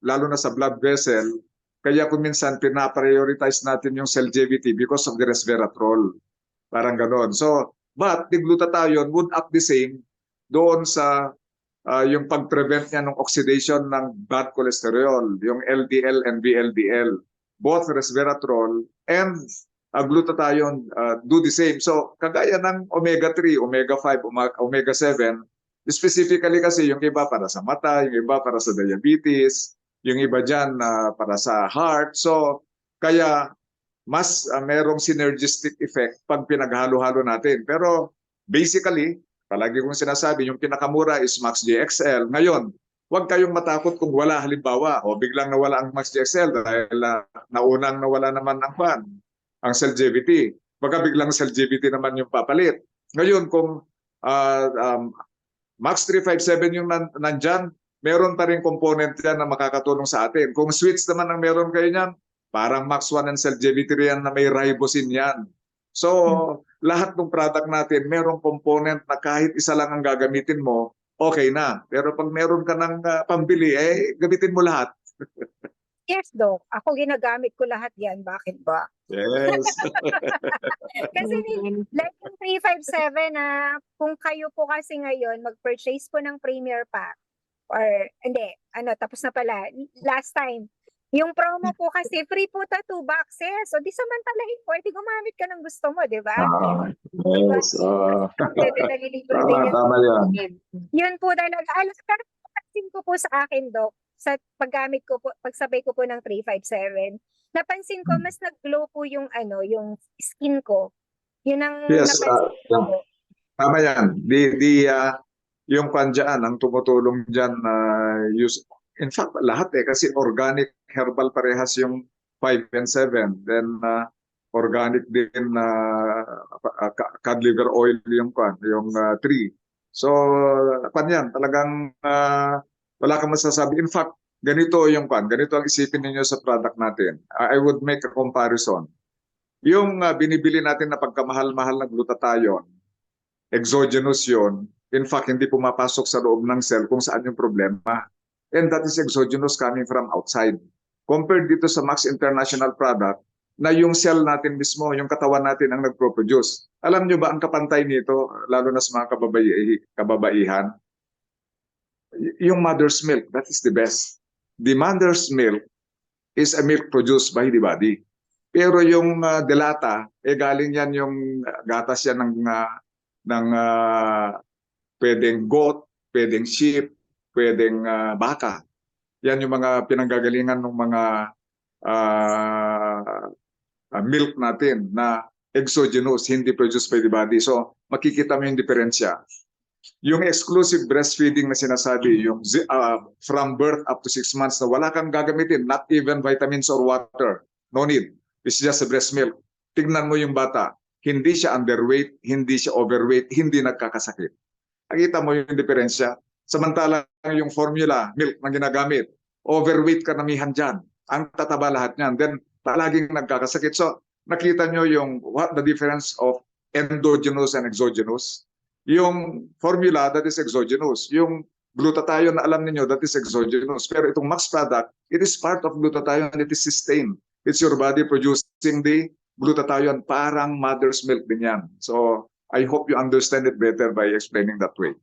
lalo na sa blood vessel, kaya kung minsan pina-prioritize natin yung Celgevity because of the resveratrol. Parang ganon. So, but the glutathione would act the same doon sa yung pag-prevent niya ng oxidation ng bad cholesterol, yung LDL and VLDL. Both resveratrol and glutathione do the same. So, kagaya ng omega-3, omega-5, omega-7, specifically kasi yung iba para sa mata, yung iba para sa diabetes, yung iba dyan para sa heart. So, kaya mas merong synergistic effect pag pinaghalo-halo natin. Pero basically, palagi kong sinasabi, yung pinakamura is Max GXL. Ngayon, huwag kayong matakot kung wala halimbawa o biglang nawala ang Max GXL dahil naunang nawala naman ang Celgevity. Baka biglang Celgevity naman yung papalit. Ngayon, kung Max 357 yung nandyan, meron pa rin component yan na makakatulong sa atin. Kung Sweets naman ang meron kayo niyan, parang Max 1 and Celgevity yan na may ribosine yan. So, lahat ng product natin, merong component na kahit isa lang ang gagamitin mo, okay na. Pero pag meron ka ng pambili, gamitin mo lahat. Yes, Doc. Ako ginagamit ko lahat yan. Bakit ba? Yes. Kasi like yung 357 na kung kayo po kasi ngayon mag-purchase po ng Premier Pack or hindi, tapos na pala. Last time, yung promo po kasi free po 2 boxes. So di samantalahin, pwede gumamit ka ng gusto mo, di ba? Yes. Pwede nalilibre din Tama yan. Yun po talaga. Pero napansin ko po sa akin, Doc, sa paggamit ko po, pagsabay ko po ng 357, napansin ko mas nag-glow po yung yung skin ko. Yun ang Yes, napansin ko. tama yan. Yung pandyan, ang tumutulong dyan use. In fact, lahat kasi organic herbal parehas yung 5 and 7. Then organic din cod liver oil yung 3. So, yan, talagang wala kang masasabi. In fact, ganito ganito ang isipin niyo sa product natin. I would make a comparison. Yung binibili natin na pagkamahal-mahal na glutathione, exogenous yun. In fact, hindi pumapasok sa loob ng cell kung saan yung problema. And that is exogenous coming from outside. Compared dito sa Max International product, na yung cell natin mismo, yung katawan natin ang nagpo-produce. Alam nyo ba ang kapantay nito, lalo na sa mga kababaihan? Yung mother's milk, that is the best. The mother's milk is a milk produced by the body. Pero yung delata, galing yan yung gatas yan ng pwedeng goat, pwedeng sheep, pwedeng baka. Yan yung mga pinanggagalingan ng mga milk natin na exogenous, hindi produced by the body. So, makikita mo yung diferensya. Yung exclusive breastfeeding na sinasabi, yung from birth up to 6 months na wala kang gagamitin, not even vitamins or water. No need. It's just a breast milk. Tignan mo yung bata. Hindi siya underweight, hindi siya overweight, hindi nagkakasakit. Nakita mo yung diferensya. Samantalang yung formula, milk na ginagamit, overweight karamihan dyan. Ang tataba lahat niyan. Then, palaging nagkakasakit. So, nakita nyo yung what the difference of endogenous and exogenous. Yung formula, that is exogenous. Yung glutathione na alam niyo that is exogenous. Pero itong Max product, it is part of glutathione and it is sustained. It's your body producing the glutathione, parang mother's milk din yan. So, I hope you understand it better by explaining that way.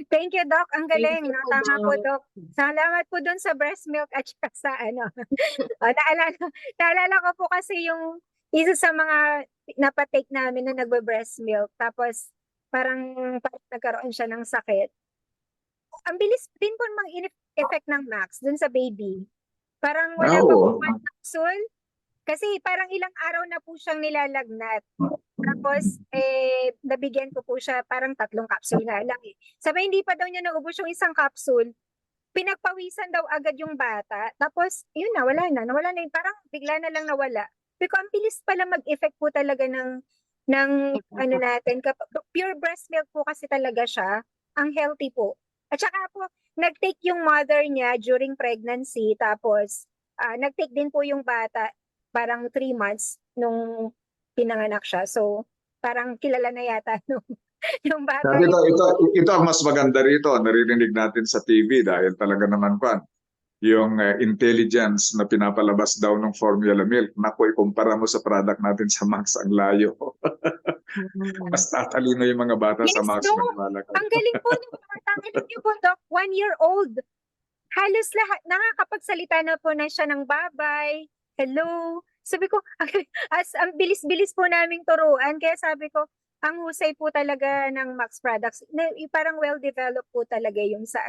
Thank you, Doc. Ang galing. you No? po, Tama po, Doc. Doc. Salamat po dun sa breast milk at saka sa ano. Naalala ko po kasi yung isa sa mga napatake namin na nagbe-breast milk. Tapos parang nagkaroon siya ng sakit. Ang bilis din po mag-effect ng Max dun sa baby. Parang wala pa po one capsule. Kasi parang ilang araw na po siyang nilalagnat. Tapos, nabigyan ko po siya parang 3 capsule nga lang eh. Sabi, hindi pa daw niya naubos yung isang capsule. Pinagpawisan daw agad yung bata. Tapos, yun na, wala na. Nawala na yun. Parang bigla na lang nawala. Pero ang bilis pala mag-effect po talaga ng ano natin. Pure breast milk po kasi talaga siya. Ang healthy po. At saka po, nag-take yung mother niya during pregnancy. Tapos, nag-take din po yung bata parang 3 months nung pinanganak siya. So, parang kilala na yata yung bata. Ito ang mas maganda rito. Naririnig natin sa TV dahil talaga naman yung intelligence na pinapalabas daw ng formula milk. Naku, ikumpara mo sa product natin sa Max, ang layo. Mas tatalino yung mga bata sa Max. Doc. Ang galing po ng pagkakailan niyo po, Doc. 1 year old. Halos lahat, nakakapagsalita na po na siya ng babay, hello. Sabi ko, ang bilis-bilis po naming turuan. Kaya sabi ko, ang husay po talaga ng Max Products. Parang well-developed po talaga yung sa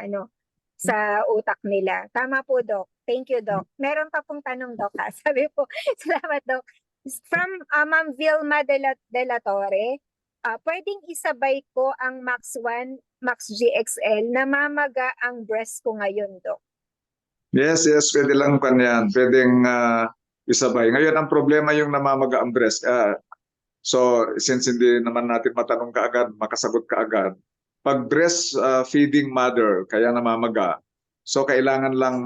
utak nila. Tama po, Doc. Thank you, Doc. Meron pa pong tanong, Doc. Ha? Sabi po, salamat, Doc. From Ma'am Vilma de la Torre, pwedeng isabay ko ang Max 1, Max GXL, namamaga ang breast ko ngayon, Doc. Yes, pwede lang yan. Pwedeng isabay. Ngayon, ang problema yung namamaga ang breast. So, since hindi naman natin matanong kaagad, makasagot kaagad, pag breast feeding mother, kaya namamaga, so kailangan lang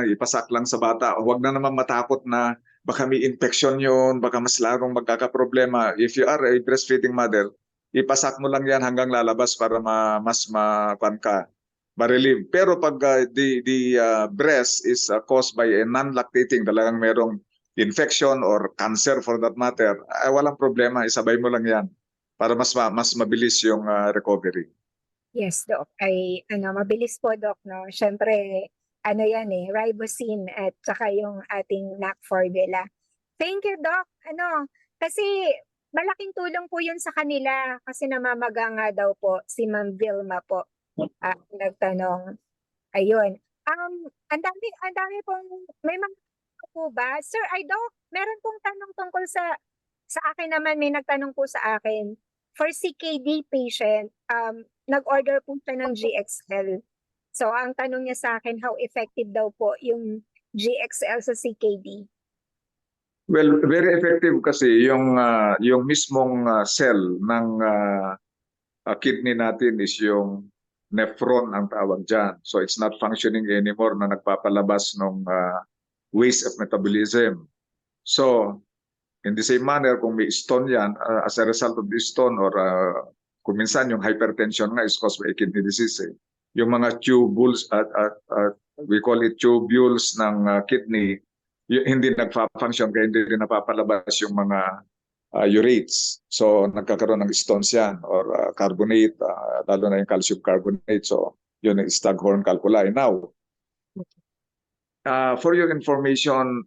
ipasak lang sa bata. Huwag na naman matakot na baka may infection yun, baka mas larong magkakaproblema. If you are a breastfeeding mother, ipasak mo lang yan hanggang lalabas para mas ma-relieve. Pero pag the breast is caused by a non-lactating, talagang merong infection or cancer for that matter, walang problema, isabay mo lang yan para mas mabilis yung recovery. Yes, Doc. Mabilis po, Doc, no? Siyempre, yan ribosine at saka yung ating NAC formula. Thank you, Doc. Kasi malaking tulong po yun sa kanila kasi namamaga nga daw po si Ma'am Vilma po. Nagtanong. Ayun. Ang dami pong, may mga po ba? Sir, Doc, meron pong tanong tungkol sa akin naman, may nagtanong po sa akin. For CKD patient, nag-order po siya ng GXL. So, ang tanong niya sa akin, how effective daw po yung GXL sa CKD? Well, very effective kasi yung mismong cell ng kidney natin is yung nephron ang tawag dyan. So it's not functioning anymore na nagpapalabas ng waste of metabolism. So in the same manner, kung may stone yan, as a result of this stone or kung minsan yung hypertension nga is caused by kidney disease. Yung mga tubules, we call it tubules ng kidney, hindi nagfa-function kaya hindi rin napapalabas yung mga urates. So nagkakaroon ng stones yan or carbonate, lalo na yung calcium carbonate. So yun yung Staghorn calculi. Now, for your information,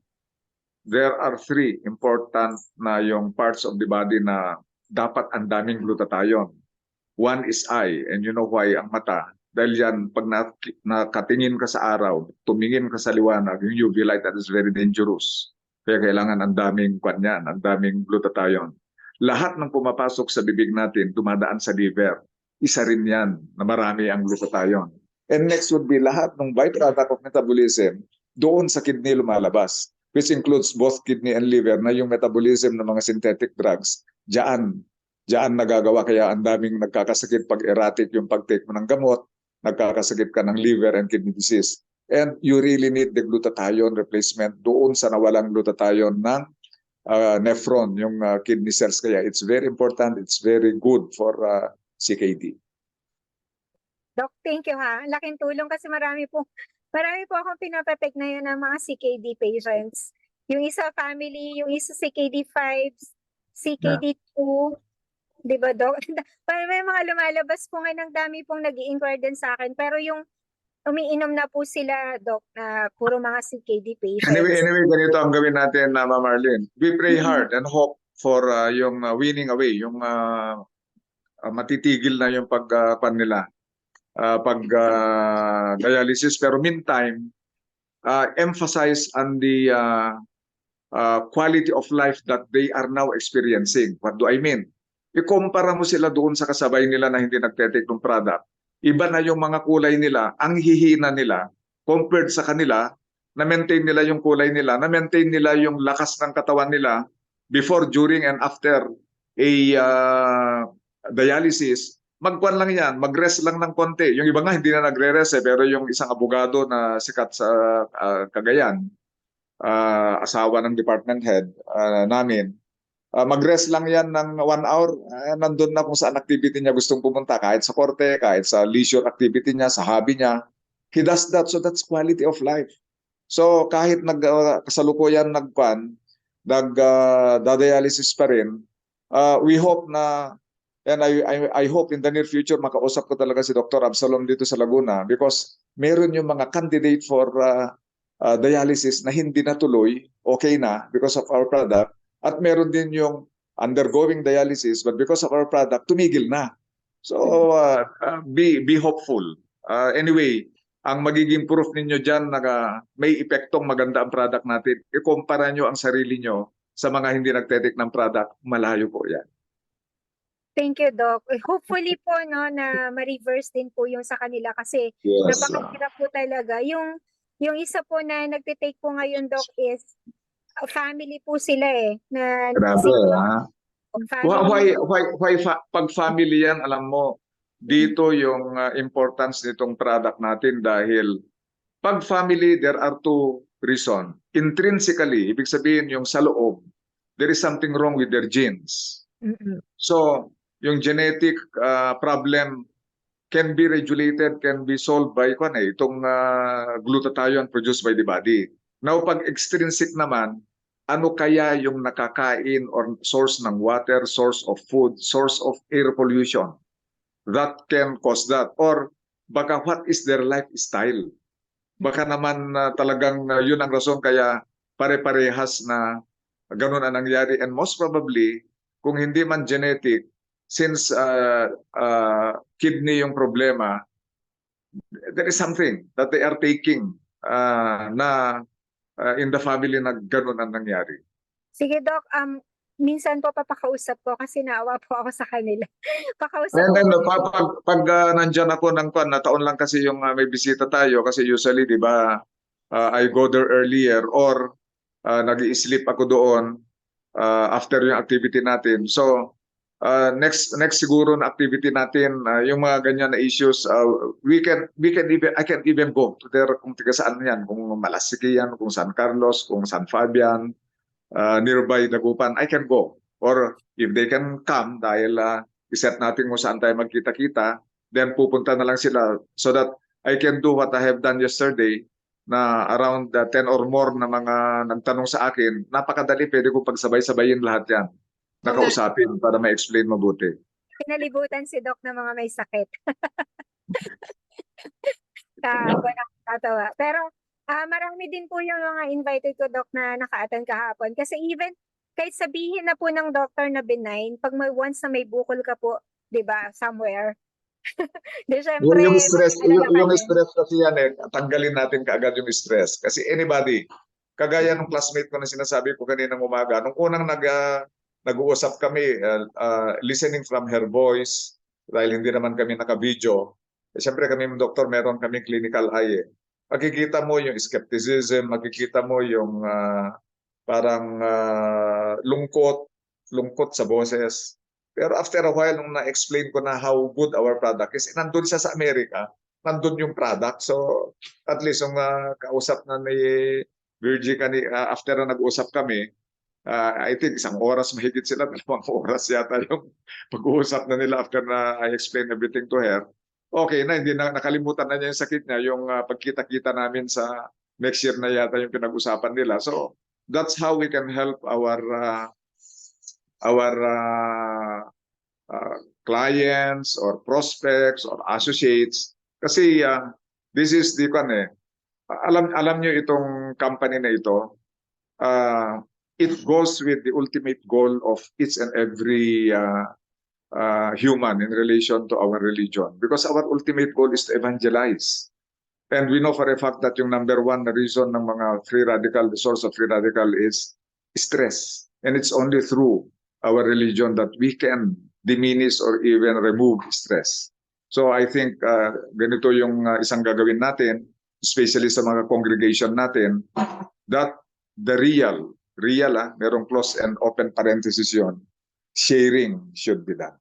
there are 3 important na yung parts of the body na dapat ang daming glutathione. One is eye, and you know why, ang mata. Dahil yan, pag nakatingin ka sa araw, tumingin ka sa liwanag, yung UV light, that is very dangerous. Kaya kailangan ang daming kanyan, ang daming glutathione. Lahat ng pumapasok sa bibig natin, dumadaan sa liver. Isa rin yan na marami ang glutathione. And next would be lahat ng byproduct of metabolism doon sa kidney lumalabas, which includes both kidney and liver, na yung metabolism ng mga synthetic drugs, diyan diyan nagagawa. Kaya ang daming nagkakasakit pag erratic yung pag-take mo ng gamot, nagkakasakit ka ng liver and kidney disease. And you really need the glutathione replacement doon sa nawalang glutathione ng nephron, yung kidney cells. Kaya it's very important, it's very good for CKD. Doc, thank you ha. Ang laking tulong kasi marami po akong pinapatek na yun ng mga CKD patients. Yung isa family, yung isa CKD 5, CKD 2, di ba, Doc? Parang may mga lumalabas po ngayon, ng dami pong nag-i-inquire din sa akin. Pero yung umiinom na po sila, Doc, na puro mga CKD Anyway, patients. ganito ang gawin natin, Ma'am Marlene. We pray Mhm. hard and hope for yung winning away, yung matitigil na yung nila, pag dialysis. Pero meantime, emphasize on the quality of life that they are now experiencing. What do I mean? Ikumpara mo sila doon sa kasabay nila na hindi nagte-take ng product. Iba na yung mga kulay nila, ang hihina nila compared sa kanila, na-maintain nila yung kulay nila, na-maintain nila yung lakas ng katawan nila before, during, and after a dialysis. Magkuhan lang yan, mag-rest lang ng konti. Yung iba nga hindi na nagre-rest pero yung isang abogado na sikat sa Cagayan, asawa ng department head namin, mag-rest lang yan ng 1 hour, nandun na kung saan activity niya gustong pumunta, kahit sa korte, kahit sa leisure activity niya, sa hobby niya. He does that, so that's quality of life. So kahit kasalukuyan nagda-dialysis pa rin, we hope na, and I hope in the near future makausap ko talaga si Dr. Absalom dito sa Laguna, because meron yung mga candidate for dialysis na hindi natuloy, okay na because of our product, at meron din yung undergoing dialysis but because of our product tumigil na. So be hopeful. Anyway, ang magiging proof ninyo dyan na may epektong maganda ang product natin, ikumpara nyo ang sarili nyo sa mga hindi nagtetik ng product, malayo po yan. Thank you, Doc. Hopefully po, no, na ma-reverse din po yung sa kanila kasi Yes. napakahirap po talaga. Yung isa po na nagtitake po ngayon, Doc, is family po sila na Grabe, ha? family. Pag family yan, alam mo, dito yung importance nitong product natin dahil pag family, there are two reasons. Intrinsically, ibig sabihin yung sa loob, there is something wrong with their genes. Mm-mm. So, yung genetic problem can be regulated, can be solved by itong glutathione produced by the body. Now, pag extrinsic naman, ano kaya yung nakakain or source ng water, source of food, source of air pollution that can cause that? Or baka what is their lifestyle? Baka naman talagang yun ang rason kaya pare-parehas na ganun ang nangyari. And most probably, kung hindi man genetic, since kidney yung problema, there is something that they are taking na in the family na ganun ang nangyari. Sige, Doc, minsan po papakausap ko kasi naawa po ako sa kanila. Pakausap And then, ko. pag nandyan ako ng na taon lang kasi yung may bisita tayo kasi usually, di ba, I go there earlier or nag-i-sleep ako doon after yung activity natin. So, next siguro na activity natin, yung mga ganyan na issues, I can even go to there kung tiga saan yan, kung Malasiki yan, kung San Carlos, kung San Fabian, nearby Dagupan, I can go. Or if they can come dahil iset natin kung saan tayo magkita-kita, then pupunta na lang sila so that I can do what I have done yesterday na around 10 or more na mga nagtanong sa akin, napakadali, pwede ko pagsabay-sabayin lahat yan. Nakausapin para ma-explain mabuti. Pinalibutan si Doc ng mga may sakit. Nakakatawa. Pero marami din po yung mga invited ko, Doc, na naka-attend kahapon. Kasi even kahit sabihin na po ng doctor na benign, pag once na may bukol ka po, di ba, somewhere. Di syempre, Yung stress, yung din. stress kasi yan tanggalin natin kaagad yung stress. Kasi anybody, kagaya ng classmate ko na sinasabi ko kaninang umaga, nung unang nag-uusap kami, listening from her voice, dahil hindi naman kami naka-video, siyempre kami ng doktor, meron kami clinical eye. Makikita mo yung skepticism, makikita mo yung parang lungkot sa boses. Pero after a while, nung na-explain ko na how good our product is, nandun siya sa Amerika, nandun yung product. So at least yung kausap na ni Virgie, after na nag-usap kami, I think isang oras mahigit sila, 2 oras yata yung pag-uusap na nila after na I explained everything to her. Okay na, hindi na nakalimutan na niya yung sakit niya, yung pagkita-kita namin sa next year na yata yung pinag-usapan nila. So that's how we can help our clients or prospects or associates. Kasi this is the alam niyo itong company na ito, it goes with the ultimate goal of each and every human in relation to our religion, because our ultimate goal is to evangelize. And we know for a fact that yung number one na reason ng mga free radical, the source of free radical is stress. And it's only through our religion that we can diminish or even remove stress. So I think ganito yung isang gagawin natin, especially sa mga congregation natin, that the real, merong close and open parenthesis yun, sharing should be done.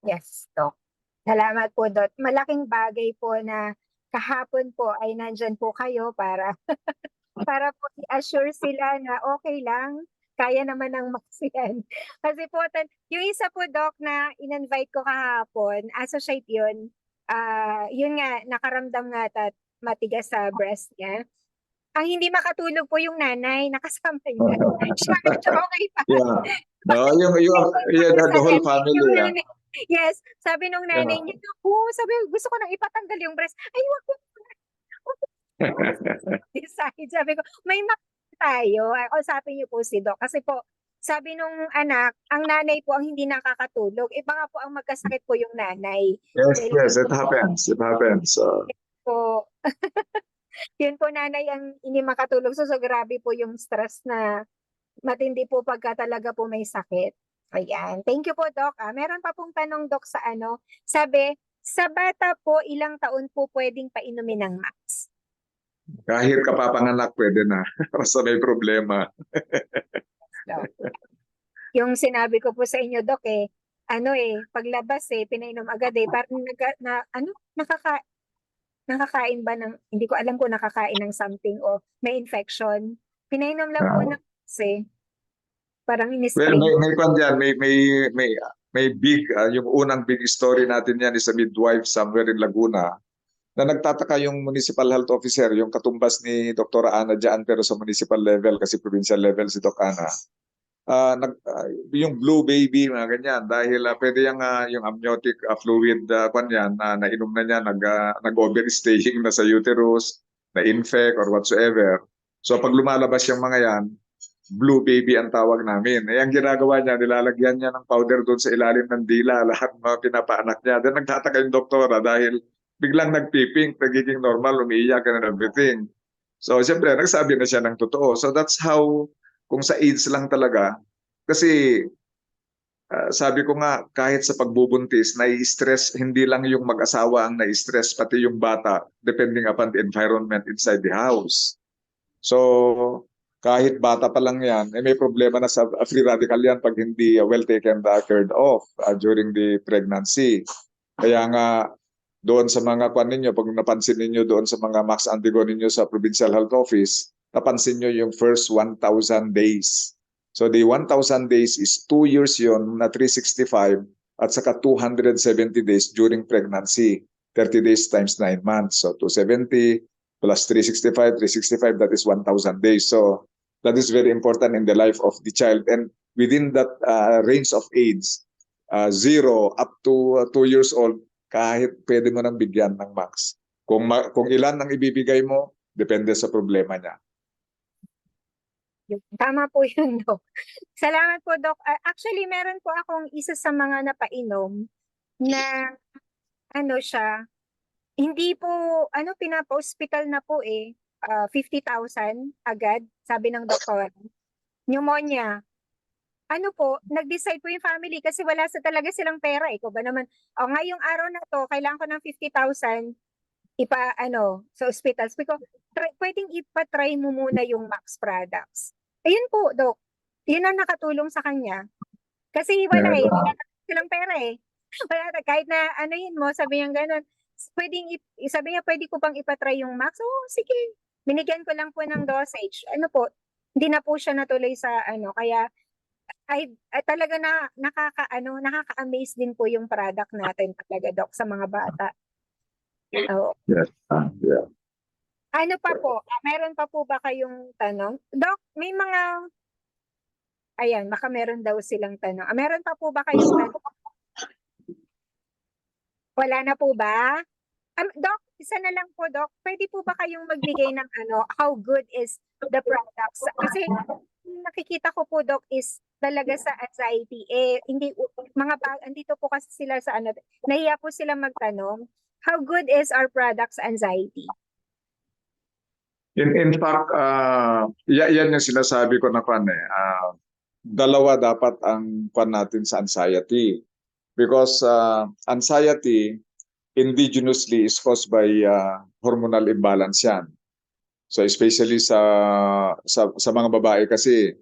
Yes, Doc. Salamat po, Doc. Malaking bagay po na kahapon po ay nandyan po kayo para para po i-assure sila na okay lang, kaya naman ng Max yan. Kasi po, yung isa po, Doc, na in-invite ko kahapon, associate yun, yun nga, nakaramdam nga at matigas sa breast niya. Ang hindi makatulog po yung nanay, nakasama niya. Siya medyo okay pa. Yeah. No, the whole family. Yung Yeah. nanay, yes, sabi nung nanay niya, sabi, gusto ko nang ipatanggal yung breast. Ay, wag ko. Sabi ko, may tayo. Usapin niyo po si Doc. Kasi po, sabi nung anak, ang nanay po ang hindi nakakatulog. Iba nga po ang magkasakit po yung nanay. Yes, it happens. It happens. Po, yun po nanay ang hindi makatulog. So grabe po yung stress na matindi po pagka talaga po may sakit. Ayan. Thank you po, Doc. Meron pa pong tanong, Doc, sa sabi, sa bata po, ilang taon po pwedeng painumin ng Max? Kahit kapapanganak, pwede na. Basta may problema. Yung sinabi ko po sa inyo, Doc, paglabas pinainom agad parang nakakain ba ng, hindi ko alam kung nakakain ng something o may infection. Pinainom lang po ng parang Well, may big, yung unang big story natin yan is a midwife somewhere in Laguna na nagtataka yung municipal health officer, yung katumbas ni Dr. Ana dyan, pero sa municipal level kasi provincial level si Doc Ana. Yung blue baby, mga ganyan, dahil pwede yung amniotic fluid kanyan na nainom na niya, nag-overstaying na sa uterus, na-infect or whatsoever. So pag lumalabas yung mga yan, blue baby ang tawag namin. Ang ginagawa niya, nilalagyan niya ng powder doon sa ilalim ng dila, lahat mga pinapaanak niya. Then nagtataka yung doktora dahil biglang nagpiping, nagiging normal, umiiyak and everything. So siyempre, nagsabi na siya ng totoo. So that's how, kung sa AIDS lang talaga, kasi sabi ko nga, kahit sa pagbubuntis, nai-stress, hindi lang yung mag-asawa ang nai-stress, pati yung bata, depending upon the environment inside the house. So, kahit bata pa lang yan, may problema na sa free radical yan pag hindi well taken cared of during the pregnancy. Kaya nga, doon sa mga kwan ninyo, pag napansin ninyo doon sa mga max antigo ninyo sa Provincial Health Office, napansin nyo yung first 1,000 days. So the 1,000 days is 2 years yon na 365 at saka 270 days during pregnancy. 30 days times 9 months. So 270 plus 365, that is 1,000 days. So that is very important in the life of the child. And within that range of age, 0 up to 2 years old, kahit pwede mo nang bigyan ng max. Kung ilan ang ibibigay mo, depende sa problema niya. Tama po yun, Doc. Salamat po, Doc. Actually, meron po akong isa sa mga napainom na hindi po, pinapa-hospital na po 50,000 agad, sabi ng doktor. Pneumonia. Nag-decide po yung family kasi wala talaga silang pera. Ikaw ba naman, ngayong araw na to, kailangan ko ng 50,000 sa hospital. Sabi ko, pwedeng ipa-try mo muna yung Max products. Ayun po, Doc. Yun ang nakatulong sa kanya. Kasi wala silang pera eh. Wala, kahit na ano yun mo, sabi niya gano'n, sabi niya, pwede ko bang ipatry yung Max? Oo, sige. Binigyan ko lang po ng dosage. Ano po, hindi na po siya natuloy sa ano, kaya ay talaga na nakaka-amaze din po yung product natin talaga, Doc, sa mga bata. Oo. Yes. Yeah. Ano pa po? Meron pa po ba kayong tanong? Doc, may mga ayan, baka meron daw silang tanong. Meron pa po ba kayong tanong? Wala na po ba? Doc, isa na lang po, Doc. Pwede po ba kayong magbigay ng ano, how good is the products? Kasi yung nakikita ko po, Doc, is talaga sa anxiety. Hindi, andito po kasi sila sa ano, nahiya po sila magtanong, how good is our products anxiety? In fact, yan yung sinasabi ko na dalawa dapat ang natin sa anxiety. Because anxiety indigenously is caused by hormonal imbalance yan. So especially sa mga babae kasi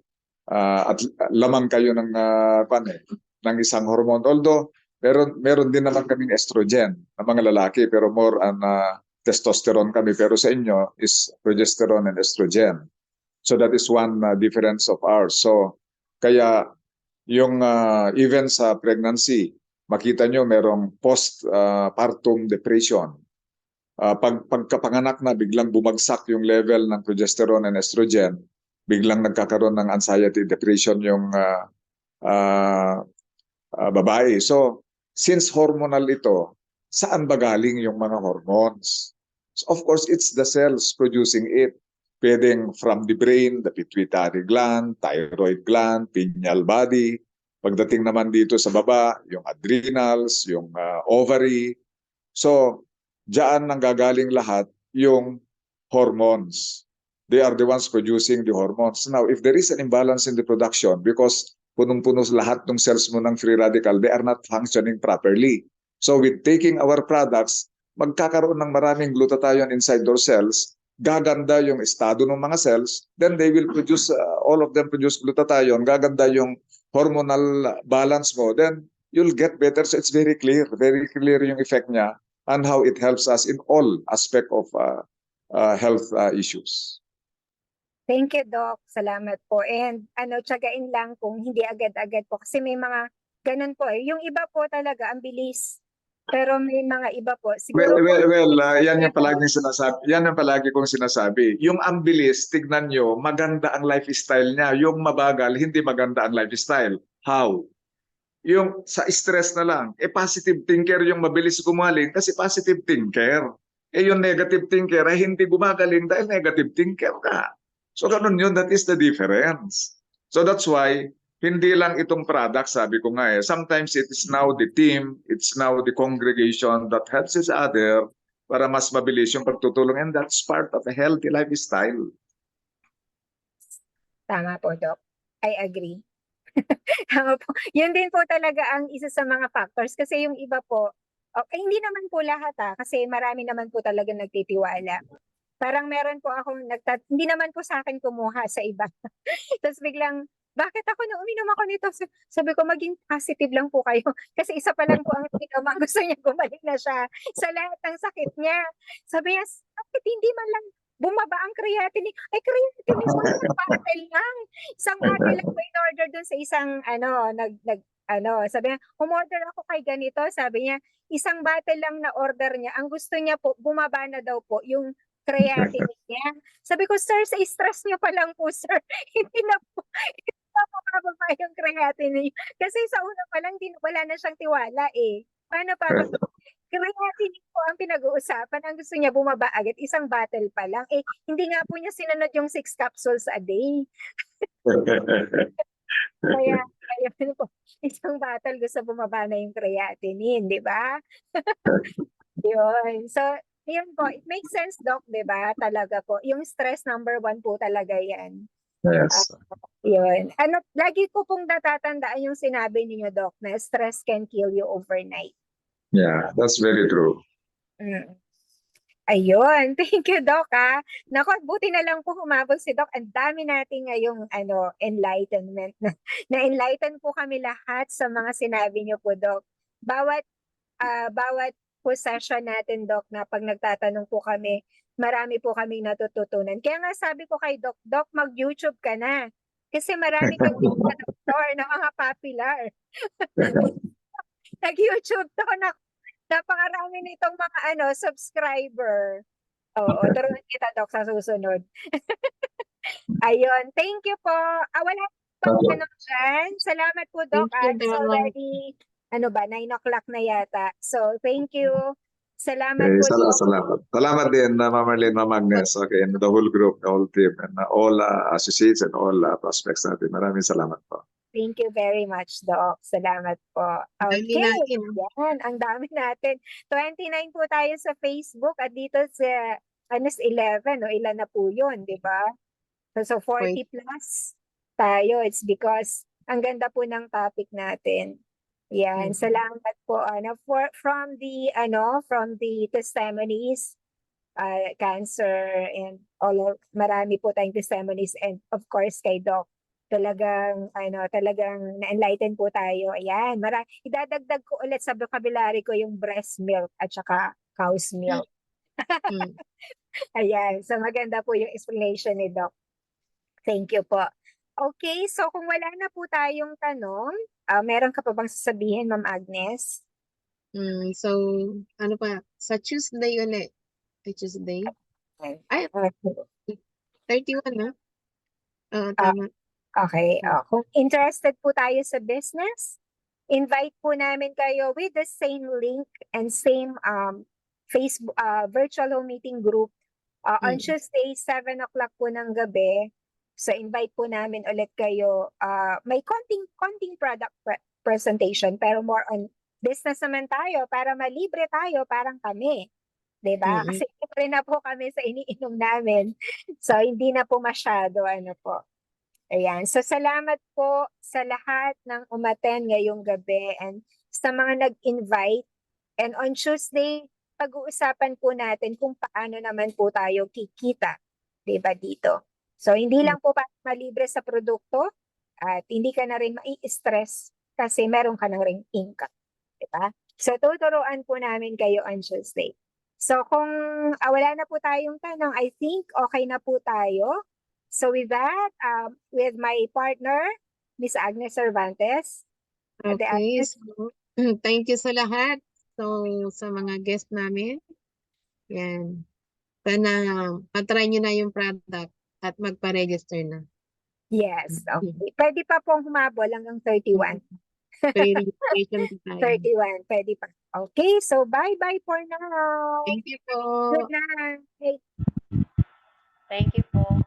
at lamang kayo ng ng isang hormone. Although meron din naman kaming estrogen ng mga lalaki pero more on testosterone kami, pero sa inyo is progesterone and estrogen. So that is one difference of ours. So kaya yung even sa pregnancy, makita nyo merong postpartum depression. Pagkapanganak na, biglang bumagsak yung level ng progesterone and estrogen, biglang nagkakaroon ng anxiety, depression yung babae. So, since hormonal ito, saan ba galing yung mga hormones? So, of course, it's the cells producing it. Pwedeng from the brain, the pituitary gland, thyroid gland, pineal body. Pagdating naman dito sa baba, yung adrenals, yung ovary. So, diyan nanggagaling lahat yung hormones. They are the ones producing the hormones. Now, if there is an imbalance in the production because punong-puno lahat ng cells mo ng free radical, they are not functioning properly. So with taking our products, magkakaroon ng maraming glutathione inside those cells, gaganda yung estado ng mga cells, then they will produce, all of them produce glutathione, gaganda yung hormonal balance mo, then you'll get better. So it's very clear yung effect niya and how it helps us in all aspect of health issues. Thank you, Doc. Salamat po. And tsagain lang kung hindi agad-agad po. Kasi may mga ganun po eh. Yung iba po talaga, ang bilis. Pero may mga iba po. Siguro Yan yung palaging sinasabi. Yan yung palagi kong sinasabi. Yung ang bilis, tignan nyo, maganda ang lifestyle niya. Yung mabagal, hindi maganda ang lifestyle. How? Yung sa stress na lang. Positive thinker yung mabilis gumaling kasi positive thinker. Yung negative thinker ay hindi gumagaling dahil negative thinker ka. So ganun yun, that is the difference. So that's why, hindi lang itong product, sabi ko nga sometimes it is now the team, it's now the congregation that helps each other para mas mabilis yung pagtutulong, and that's part of a healthy lifestyle. Tama po, Doc. I agree. Tama po. Yun din po talaga ang isa sa mga factors. Kasi yung iba po, hindi naman po lahat kasi marami naman po talaga nagtitiwala. Parang meron po akong hindi naman po sa akin kumuha sa iba. Tapos biglang, bakit ako na uminom ako nito? Sabi ko, maging positive lang po kayo. Kasi isa pa lang po ang inom, gusto niya gumaling na siya sa lahat ng sakit niya. Sabi niya, bakit hindi man lang bumaba ang creatinine? Ay, creatinine po, isang bottle lang. Isang bottle lang po in order dun sa isang, sabi niya, umorder ako kay ganito. Sabi niya, isang bottle lang na order niya. Ang gusto niya po, bumaba na daw po yung creatinine niya. Sabi ko, sir, sa stress niyo pa lang po, sir. Hindi na po bababa yung creatinine. Kasi sa una pa lang, wala na siyang tiwala eh. Paano pa? Creatinine po ang pinag-uusapan. Ang gusto niya bumaba agad, isang bottle pa lang. Hindi nga po niya sinunod yung 6 capsules a day. Kaya po, isang bottle gusto bumaba na yung creatinine, di ba? Yun. So, yun po, it makes sense, Doc, di ba? Talaga po. Yung stress, number 1 po talaga yan. Yes. Yun. Lagi ko pong natatandaan yung sinabi niyo, Doc, na stress can kill you overnight. Yeah, that's very true. Ayun, thank you, Doc, ah. Naku, buti na lang po humabol si Doc. Ang dami nating ngayong enlightenment. Na-enlighten po kami lahat sa mga sinabi niyo po, Doc. Bawat po session natin, Doc, na pag nagtatanong po kami, marami po kaming natututunan. Kaya nga sabi ko kay Doc, Doc, mag-YouTube ka na. Kasi marami kang doktor na mga popular. Nag-YouTube to, napakarami nitong mga subscriber. Oo, turuan kita, Doc, sa susunod. Ayun, thank you po. Wala pang Okay. tanong dyan. Salamat po, Doc. Thank you, It's Doc. already, 9 o'clock na yata. So, thank you. Salamat Okay, po, Doc. salamat. Salamat din, Ma'am Marlene, Ma'am Agnes, okay, and the whole group, the whole team, and all associates and all prospects natin. Maraming salamat po. Thank you very much, Doc. Salamat po. Dali Okay, natin. yan. Ang dami natin. 29 po tayo sa Facebook at dito sa 11, o ilan na po yun, di ba? So 40 plus tayo. It's because ang ganda po ng topic natin. Yan, Mhm. salamat po from the testimonies, cancer and marami po tayong testimonies, and of course kay Doc. Talagang na-enlighten po tayo. Ayan, idadagdag ko ulit sa vocabulary ko yung breast milk at saka cow's milk. Mm. Ayan, so maganda po yung explanation ni Doc. Thank you po. Okay, so kung wala na po tayong tanong, meron ka pa bang sasabihin, Ma'am Agnes? So, ano pa? Sa Tuesday ulit. Tuesday? Ay, 31 na? Oo, tama. Okay, kung interested po tayo sa business, invite po namin kayo with the same link and same Facebook virtual home meeting group on Mm. Tuesday, 7 o'clock po ng gabi. So invite po namin ulit kayo. May konting product presentation pero more on business naman tayo para malibre tayo, parang kami. 'Di ba? Mm-mm. Kasi libre na po kami sa iniinom namin. So hindi na po masyado po. Ayan. So salamat po sa lahat ng umattend ngayong gabi and sa mga nag-invite. And on Tuesday, pag-uusapan po natin kung paano naman po tayo kikita, 'di ba, dito. So hindi lang po para malibre sa produkto at hindi ka na rin mai-stress kasi meron ka na ring income, 'di ba? So tuturuan po namin kayo on Tuesday. So kung wala na po tayong tanong, I think okay na po tayo. So with that, with my partner, Miss Agnes Cervantes. Ate Okay, Agnes, so, thank you sa lahat. So, sa mga guest namin, yan. Sana matry nyo na yung product at magpa-register na. yes, okay. Pwede pa pong humabol hanggang 31. Pre-registration pa tayo. 31, pwede pa. Okay, so bye-bye for now. Thank you po. Good night. Thank you po.